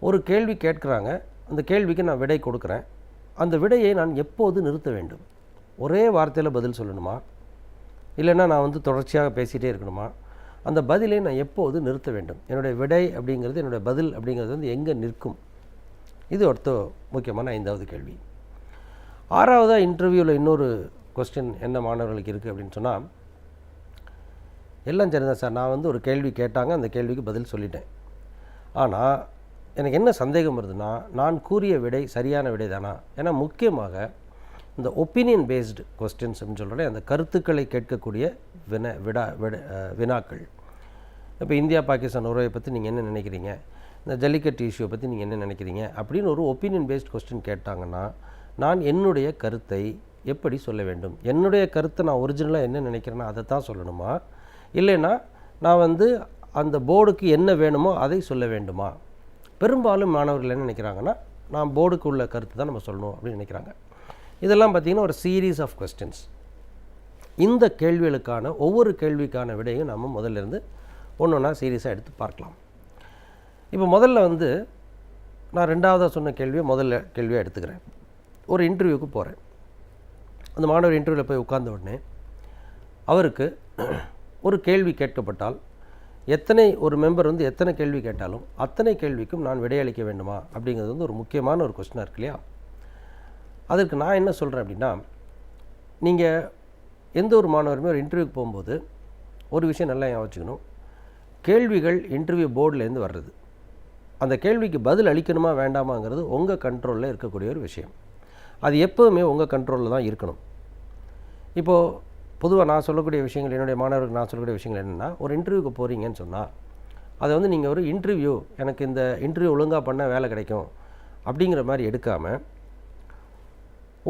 ஒரு கேள்வி கேட்குறாங்க, அந்த கேள்விக்கு நான் விடை கொடுக்குறேன், அந்த விடையை நான் எப்போது நிறுத்த வேண்டும், ஒரே வார்த்தையில் பதில் சொல்லணுமா, இல்லைன்னா நான் வந்து தொடர்ச்சியாக பேசிகிட்டே இருக்கணுமா, அந்த பதிலை நான் எப்போது நிறுத்த வேண்டும், என்னுடைய விடை அப்படிங்கிறது, என்னுடைய பதில் அப்படிங்கிறது வந்து எங்கே நிற்கும், இது ஒருத்த முக்கியமான 5வது கேள்வி. 6வதாக இன்டர்வியூவில் இன்னொரு கொஸ்டின் என்ன மாணவர்களுக்கு இருக்குது அப்படின்னு சொன்னால், எல்லாம் சரிதான் சார், நான் வந்து ஒரு கேள்வி கேட்டாங்க, அந்த கேள்விக்கு பதில் சொல்லிட்டேன், ஆனால் எனக்கு என்ன சந்தேகம் வருதுன்னா, நான் கூறிய விடை சரியான விடை தானா, ஏன்னா முக்கியமாக இந்த ஒப்பீனியன் பேஸ்டு கொஸ்டின்ஸ் அப்படின்னு சொல்கிறேன், அந்த கருத்துக்களை கேட்கக்கூடிய வினாக்கள். இப்போ இந்தியா பாகிஸ்தான் உறவை பற்றி நீங்கள் என்ன நினைக்கிறீங்க, இந்த ஜல்லிக்கட்டு இஷ்யூவை பற்றி நீங்கள் என்ன நினைக்கிறீங்க அப்படின்னு ஒரு ஒப்பீனியன் பேஸ்ட் கொஸ்டின் கேட்டாங்கன்னா நான் என்னுடைய கருத்தை எப்படி சொல்ல வேண்டும், என்னுடைய கருத்தை நான் ஒரிஜினலாக என்ன நினைக்கிறேன்னா அதை தான் சொல்லணுமா, இல்லைன்னா நான் வந்து அந்த போர்டுக்கு என்ன வேணுமோ அதை சொல்ல வேண்டுமா? பெரும்பாலும் மாணவர்கள் என்ன நினைக்கிறாங்கன்னா, நான் போர்டுக்கு உள்ள கருத்து தான் நம்ம சொல்லணும் அப்படின்னு நினைக்கிறாங்க. இதெல்லாம் பார்த்திங்கன்னா ஒரு சீரீஸ் ஆஃப் கொஸ்டின்ஸ். இந்த கேள்விகளுக்கான ஒவ்வொரு கேள்விக்கான விடையும் நம்ம முதல்ல இருந்து ஒன்று ஒன்றா சீரியஸாக எடுத்து பார்க்கலாம். இப்போ முதல்ல வந்து நான் ரெண்டாவதாக சொன்ன கேள்வியை முதல்ல கேள்வியாக எடுத்துக்கிறேன். ஒரு இன்டர்வியூக்கு போகிறேன். அந்த மாணவர் இன்டர்வியூவில் போய் உட்கார்ந்த உடனே அவருக்கு ஒரு கேள்வி கேட்கப்பட்டால் ஒரு மெம்பர் வந்து எத்தனை கேள்வி கேட்டாலும் அத்தனை கேள்விக்கும் நான் விடையளிக்க வேண்டுமா அப்படிங்கிறது வந்து ஒரு முக்கியமான ஒரு கொஸ்டினாக இருக்கு இல்லையா? அதற்கு நான் என்ன சொல்கிறேன் அப்படின்னா, நீங்கள் எந்த ஒரு மாணவருமே ஒரு இன்டர்வியூக்கு போகும்போது ஒரு விஷயம் நல்லா யோசிச்சுக்கணும். கேள்விகள் இன்டர்வியூ போர்டிலேருந்து வர்றது. அந்த கேள்விக்கு பதில் அளிக்கணுமா வேண்டாமாங்கிறது உங்கள் கண்ட்ரோலில் இருக்கக்கூடிய ஒரு விஷயம். அது எப்போவுமே உங்கள் கண்ட்ரோலில் தான் இருக்கணும். இப்போது பொதுவாக நான் சொல்லக்கூடிய விஷயங்கள், என்னுடைய மாணவர்களுக்கு நான் சொல்லக்கூடிய விஷயங்கள் என்னென்னா, ஒரு இன்டர்வியூக்கு போகிறீங்கன்னு சொன்னால் அதை வந்து நீங்கள் ஒரு இன்டர்வியூ, எனக்கு இந்த இன்டர்வியூ ஒழுங்காக பண்ண வேலை கிடைக்கும் அப்படிங்கிற மாதிரி எடுக்காமல்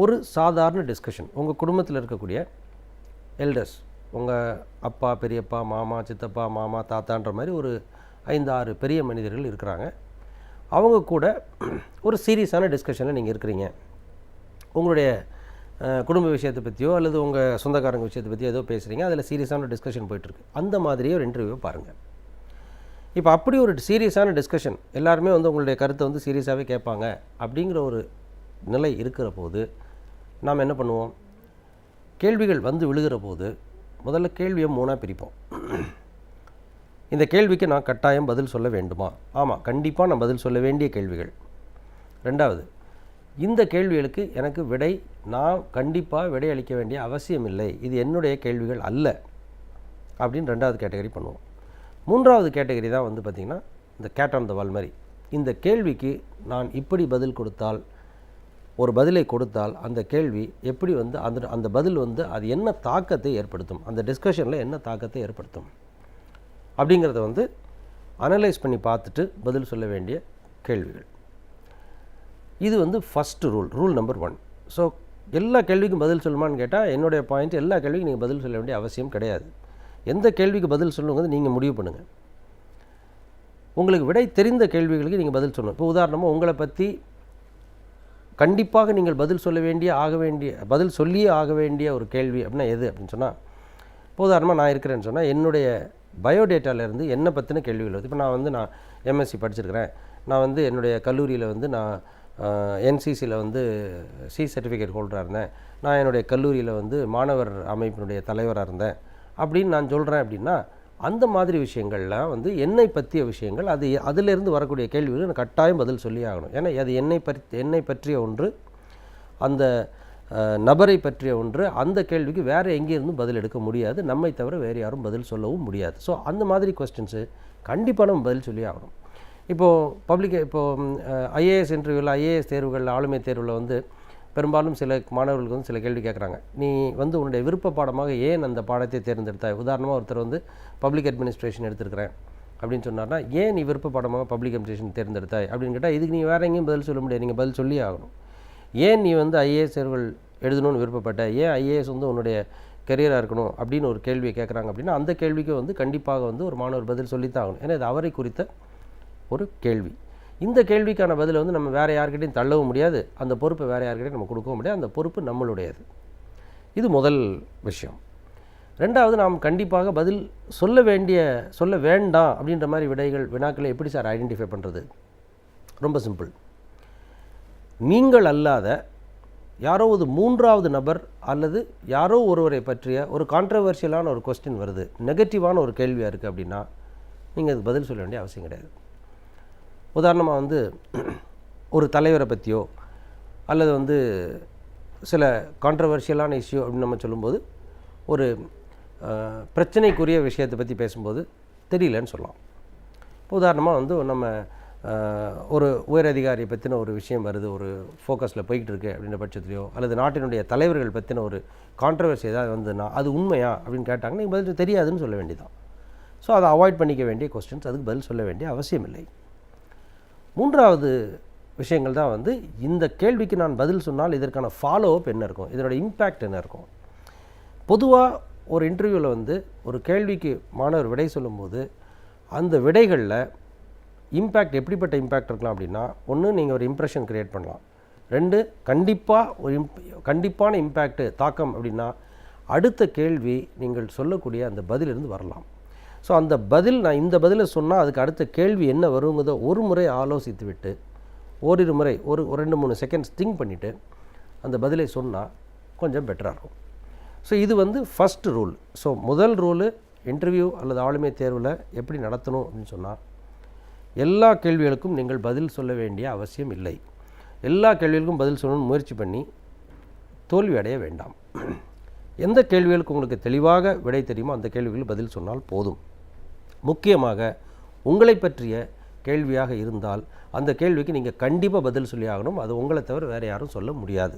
ஒரு சாதாரண டிஸ்கஷன், உங்கள் குடும்பத்தில் இருக்கக்கூடிய எல்டர்ஸ், உங்கள் அப்பா, பெரியப்பா, மாமா, சித்தப்பா, மாமா, தாத்தான்ற மாதிரி ஒரு 5-6 பெரிய மனிதர்கள் இருக்கிறாங்க. அவங்க கூட ஒரு சீரியஸான டிஸ்கஷனில் நீங்கள் இருக்கிறீங்க. உங்களுடைய குடும்ப விஷயத்தை பற்றியோ அல்லது உங்கள் சொந்தக்காரங்க விஷயத்தை பற்றியோ ஏதோ பேசுகிறீங்க, அதில் சீரியஸான டிஸ்கஷன் போயிட்டுருக்கு. அந்த மாதிரியே ஒரு இன்டர்வியூ பாருங்கள். இப்போ அப்படி ஒரு சீரியஸான டிஸ்கஷன், எல்லாருமே வந்து உங்களுடைய கருத்தை வந்து சீரியஸாகவே கேட்பாங்க அப்படிங்கிற ஒரு நிலை இருக்கிற போது நாம் என்ன பண்ணுவோம்? கேள்விகள் வந்து விழுகிற போது முதல்ல கேள்வியை 3ஆக பிரிப்போம். இந்த கேள்விக்கு நான் கட்டாயம் பதில் சொல்ல வேண்டுமா? ஆமாம், கண்டிப்பாக நான் பதில் சொல்ல வேண்டிய கேள்விகள். ரெண்டாவது, இந்த கேள்விகளுக்கு எனக்கு நான் கண்டிப்பாக விடை அளிக்க வேண்டிய அவசியம் இல்லை, இது என்னுடைய கேள்விகள் அல்ல அப்படின்னு ரெண்டாவது கேட்டகரி பண்ணுவோம். மூன்றாவது கேட்டகரி தான் வந்து பார்த்திங்கன்னா இந்த கேட் ஆன் த வால் மாதிரி. இந்த கேள்விக்கு நான் இப்படி பதில் கொடுத்தால், ஒரு பதிலை கொடுத்தால் அந்த கேள்வி எப்படி வந்து அந்த பதில் வந்து அது என்ன தாக்கத்தை ஏற்படுத்தும், அந்த டிஸ்கஷனில் என்ன தாக்கத்தை ஏற்படுத்தும் அப்படிங்கிறத வந்து அனலைஸ் பண்ணி பார்த்துட்டு பதில் சொல்ல வேண்டிய கேள்விகள். இது வந்து ஃபஸ்ட்டு ரூல் நம்பர் 1. ஸோ எல்லா கேள்விக்கும் பதில் சொல்லுமான்னு கேட்டால் என்னுடைய பாயிண்ட், எல்லா கேள்விக்கும் நீங்கள் பதில் சொல்ல வேண்டிய அவசியம் கிடையாது. எந்த கேள்விக்கு பதில் சொல்லுங்கிறது நீங்கள் முடிவு பண்ணுங்கள். உங்களுக்கு விடை தெரிந்த கேள்விகளுக்கு நீங்கள் பதில் சொல்லணும். இப்போ உதாரணமாக உங்களை பற்றி கண்டிப்பாக நீங்கள் பதில் சொல்லியே ஆக வேண்டிய ஒரு கேள்வி அப்படின்னா எது அப்படின்னு சொன்னால், இப்போ உதாரணமாக நான் இருக்கிறேன்னு சொன்னால் என்னுடைய பயோடேட்டாவிலேருந்து என்னை பற்றின கேள்விகள் வருது. இப்போ நான் எம்எஸ்சி படிச்சிருக்கிறேன், நான் வந்து என்னுடைய கல்லூரியில் வந்து நான் என்சிசியில் வந்து சி சர்டிஃபிகேட் ஹோல்டராக இருந்தேன், நான் என்னுடைய கல்லூரியில் வந்து மாணவர் அமைப்பினுடைய தலைவராக இருந்தேன் அப்படின்னு நான் சொல்கிறேன். அப்படின்னா அந்த மாதிரி விஷயங்கள்லாம் வந்து என்னை பற்றிய விஷயங்கள், அதிலிருந்து வரக்கூடிய கேள்விகள் நான் கட்டாயம் பதில் சொல்லி ஆகணும். ஏன்னா அது என்னை பற்றிய ஒன்று, அந்த நபரை பற்றிய ஒன்று. அந்த கேள்விக்கு வேறு எங்கேருந்தும் பதில் எடுக்க முடியாது, நம்மை தவிர வேறு யாரும் பதில் சொல்லவும் முடியாது. ஸோ அந்த மாதிரி கொஸ்டின்ஸு கண்டிப்பாக நம்ம பதில் சொல்லி ஆகணும். இப்போது ஐஏஎஸ் இன்டர்வியூவில், ஐஏஎஸ் தேர்வுகளில், ஆளுமை தேர்வில் வந்து பெரும்பாலும் சில மாணவர்களுக்கு வந்து சில கேள்வி கேட்குறாங்க. நீ வந்து உன்னுடைய விருப்ப பாடமாக ஏன் அந்த பாடத்தை தேர்ந்தெடுத்தாய்? உதாரணமாக ஒருத்தர் வந்து பப்ளிக் அட்மினிஸ்ட்ரேஷன் எடுத்துருக்கிறேன் அப்படின்னு சொன்னார்னா, ஏன் நீ விருப்ப பாடமாக பப்ளிக் அட்மினிஸ்ட்ரேஷன் தேர்ந்தெடுத்தாய் அப்படின்னு கேட்டால், இதுக்கு நீ வேறு எங்கேயும் பதில் சொல்ல முடியாது, நீங்கள் பதில் சொல்லி ஆகணும். ஏன் நீ வந்து ஐஏஎஸ் தேர்வுகள் எழுதணும்னு விருப்பப்பட்ட, ஏன் ஐஏஎஸ் வந்து உன்னுடைய கெரியராக இருக்கணும் அப்படின்னு ஒரு கேள்வியை கேட்குறாங்க அப்படின்னா, அந்த கேள்விக்கு வந்து கண்டிப்பாக வந்து ஒரு மாணவர் பதில் சொல்லித்தான் ஆகணும். ஏன்னா இது அவரை குறித்த ஒரு கேள்வி. இந்த கேள்விக்கான பதிலை வந்து நம்ம வேறு யார்கிட்டையும் தள்ளவும் முடியாது, அந்த பொறுப்பை வேறு யார்கிட்டையும் நம்ம கொடுக்கவும் முடியாது, அந்த பொறுப்பு நம்மளுடையது. இது முதல் விஷயம். ரெண்டாவது, நாம் கண்டிப்பாக பதில் சொல்ல வேண்டாம் அப்படின்ற மாதிரி வினாக்களை எப்படி சார் ஐடென்டிஃபை பண்ணுறது? ரொம்ப சிம்பிள். நீங்கள் அல்லாத யாரோ ஒரு 3வது நபர் அல்லது யாரோ ஒருவரை பற்றிய ஒரு கான்ட்ரவர்ஷியலான ஒரு கொஸ்டின் வருது, நெகட்டிவான ஒரு கேள்வியாக இருக்குது அப்படின்னா நீங்கள் அதுக்கு பதில் சொல்ல வேண்டிய அவசியம் கிடையாது. உதாரணமாக வந்து ஒரு தலைவரை பற்றியோ அல்லது வந்து சில கான்ட்ரவர்ஷியலான இஷ்யூ அப்படின்னு நம்ம சொல்லும்போது, ஒரு பிரச்சனைக்குரிய விஷயத்தை பற்றி பேசும்போது தெரியலன்னு சொல்லலாம். உதாரணமாக வந்து நம்ம ஒரு உயரதிகாரியை பற்றின ஒரு விஷயம் வருது, ஒரு ஃபோக்கஸில் போய்கிட்டு இருக்கு அப்படின்ற பட்சத்துலையோ, அல்லது நாட்டினுடைய தலைவர்கள் பற்றின ஒரு கான்ட்ரவர்சி ஏதாவது வந்துன்னா அது உண்மையா அப்படின்னு கேட்டாங்கன்னா நீங்கள் பதில் தெரியாதுன்னு சொல்ல வேண்டியதான். ஸோ அதை அவாய்ட் பண்ணிக்க வேண்டிய கொஸ்டின்ஸ், அதுக்கு பதில் சொல்ல வேண்டிய அவசியம் இல்லை. 3வது விஷயங்கள் தான் வந்து இந்த கேள்விக்கு நான் பதில் சொன்னால் இதற்கான ஃபாலோ அப் என்ன இருக்கும், இதனோட இம்பேக்ட் என்ன இருக்கும். பொதுவாக ஒரு இன்டர்வியூவில் வந்து ஒரு கேள்விக்கு மாணவர் விடை சொல்லும்போது அந்த விடைகளில் இம்பேக்ட் எப்படிப்பட்ட இம்பேக்ட் இருக்கலாம் அப்படின்னா, ஒன்று நீங்கள் ஒரு இம்ப்ரெஷன் க்ரியேட் பண்ணலாம், 2 கண்டிப்பான இம்பேக்ட் தாக்கம் அப்படின்னா அடுத்த கேள்வி நீங்கள் சொல்லக்கூடிய அந்த பதிலிருந்து வரலாம். ஸோ அந்த பதில் நான் இந்த பதிலை சொன்னால் அதுக்கு அடுத்த கேள்வி என்ன வருங்கிறத ஒரு முறை ஆலோசித்து விட்டு ஓரிரு முறை ஒரு 2-3 செகண்ட்ஸ் திங்க் பண்ணிவிட்டு அந்த பதிலை சொன்னால் கொஞ்சம் பெட்டராக இருக்கும். ஸோ இது வந்து ஃபஸ்ட் ரூல். ஸோ முதல் ரூலு இன்டர்வியூ அல்லது ஆளுமை தேர்வில் எப்படி நடத்தணும் அப்படின்னு சொன்னால், எல்லா கேள்விகளுக்கும் நீங்கள் பதில் சொல்ல வேண்டிய அவசியம் இல்லை. எல்லா கேள்விகளுக்கும் பதில் சொல்லணும்னு முயற்சி பண்ணி தோல்வி அடைய வேண்டாம். எந்த கேள்விகளுக்கு உங்களுக்கு தெளிவாக விடை தெரியுமோ அந்த கேள்விகளுக்கு பதில் சொன்னால் போதும். முக்கியமாக உங்களை பற்றிய கேள்வியாக இருந்தால் அந்த கேள்விக்கு நீங்கள் கண்டிப்பாக பதில் சொல்லி ஆகணும். அது உங்களை தவிர வேறு யாரும் சொல்ல முடியாது.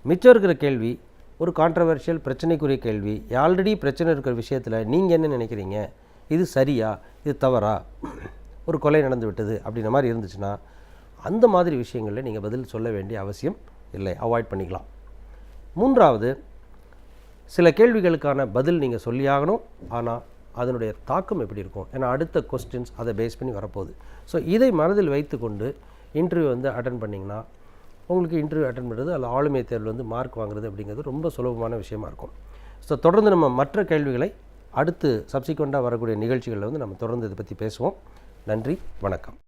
மிச்சம் இருக்கிற கேள்வி ஒரு கான்ட்ரவர்ஷியல் பிரச்சனைக்குரிய கேள்வி, ஆல்ரெடி பிரச்சனை இருக்கிற விஷயத்தில் நீங்கள் என்ன நினைக்கிறீங்க, இது சரியா இது தவறா, ஒரு கொலை நடந்து விட்டது அப்படின்ற மாதிரி இருந்துச்சுன்னா அந்த மாதிரி விஷயங்களில் நீங்கள் பதில் சொல்ல வேண்டிய அவசியம் இல்லை, அவாய்ட் பண்ணிக்கலாம். மூன்றாவது, சில கேள்விகளுக்கான பதில் நீங்கள் சொல்லியாகணும். ஆனால் அதனுடைய தாக்கம் எப்படி இருக்கும், ஏன்னா அடுத்த கொஸ்டின்ஸ் அதை பேஸ் பண்ணி வரப்போகுது. ஸோ இதை மனதில் வைத்து கொண்டு இன்டர்வியூ வந்து அட்டன் பண்ணிங்கன்னா உங்களுக்கு இன்டர்வியூ அட்டன் பண்ணுறது அல்ல ஆளுமை தேர்வில் வந்து மார்க் வாங்குறது அப்படிங்கிறது ரொம்ப சுலபமான விஷயமா இருக்கும். ஸோ தொடர்ந்து நம்ம மற்ற கேள்விகளை அடுத்து சப்சிக்வெண்ட்டாக வரக்கூடிய நிகழ்ச்சிகளில் வந்து நம்ம தொடர்ந்து இதை பற்றி பேசுவோம். நன்றி, வணக்கம்.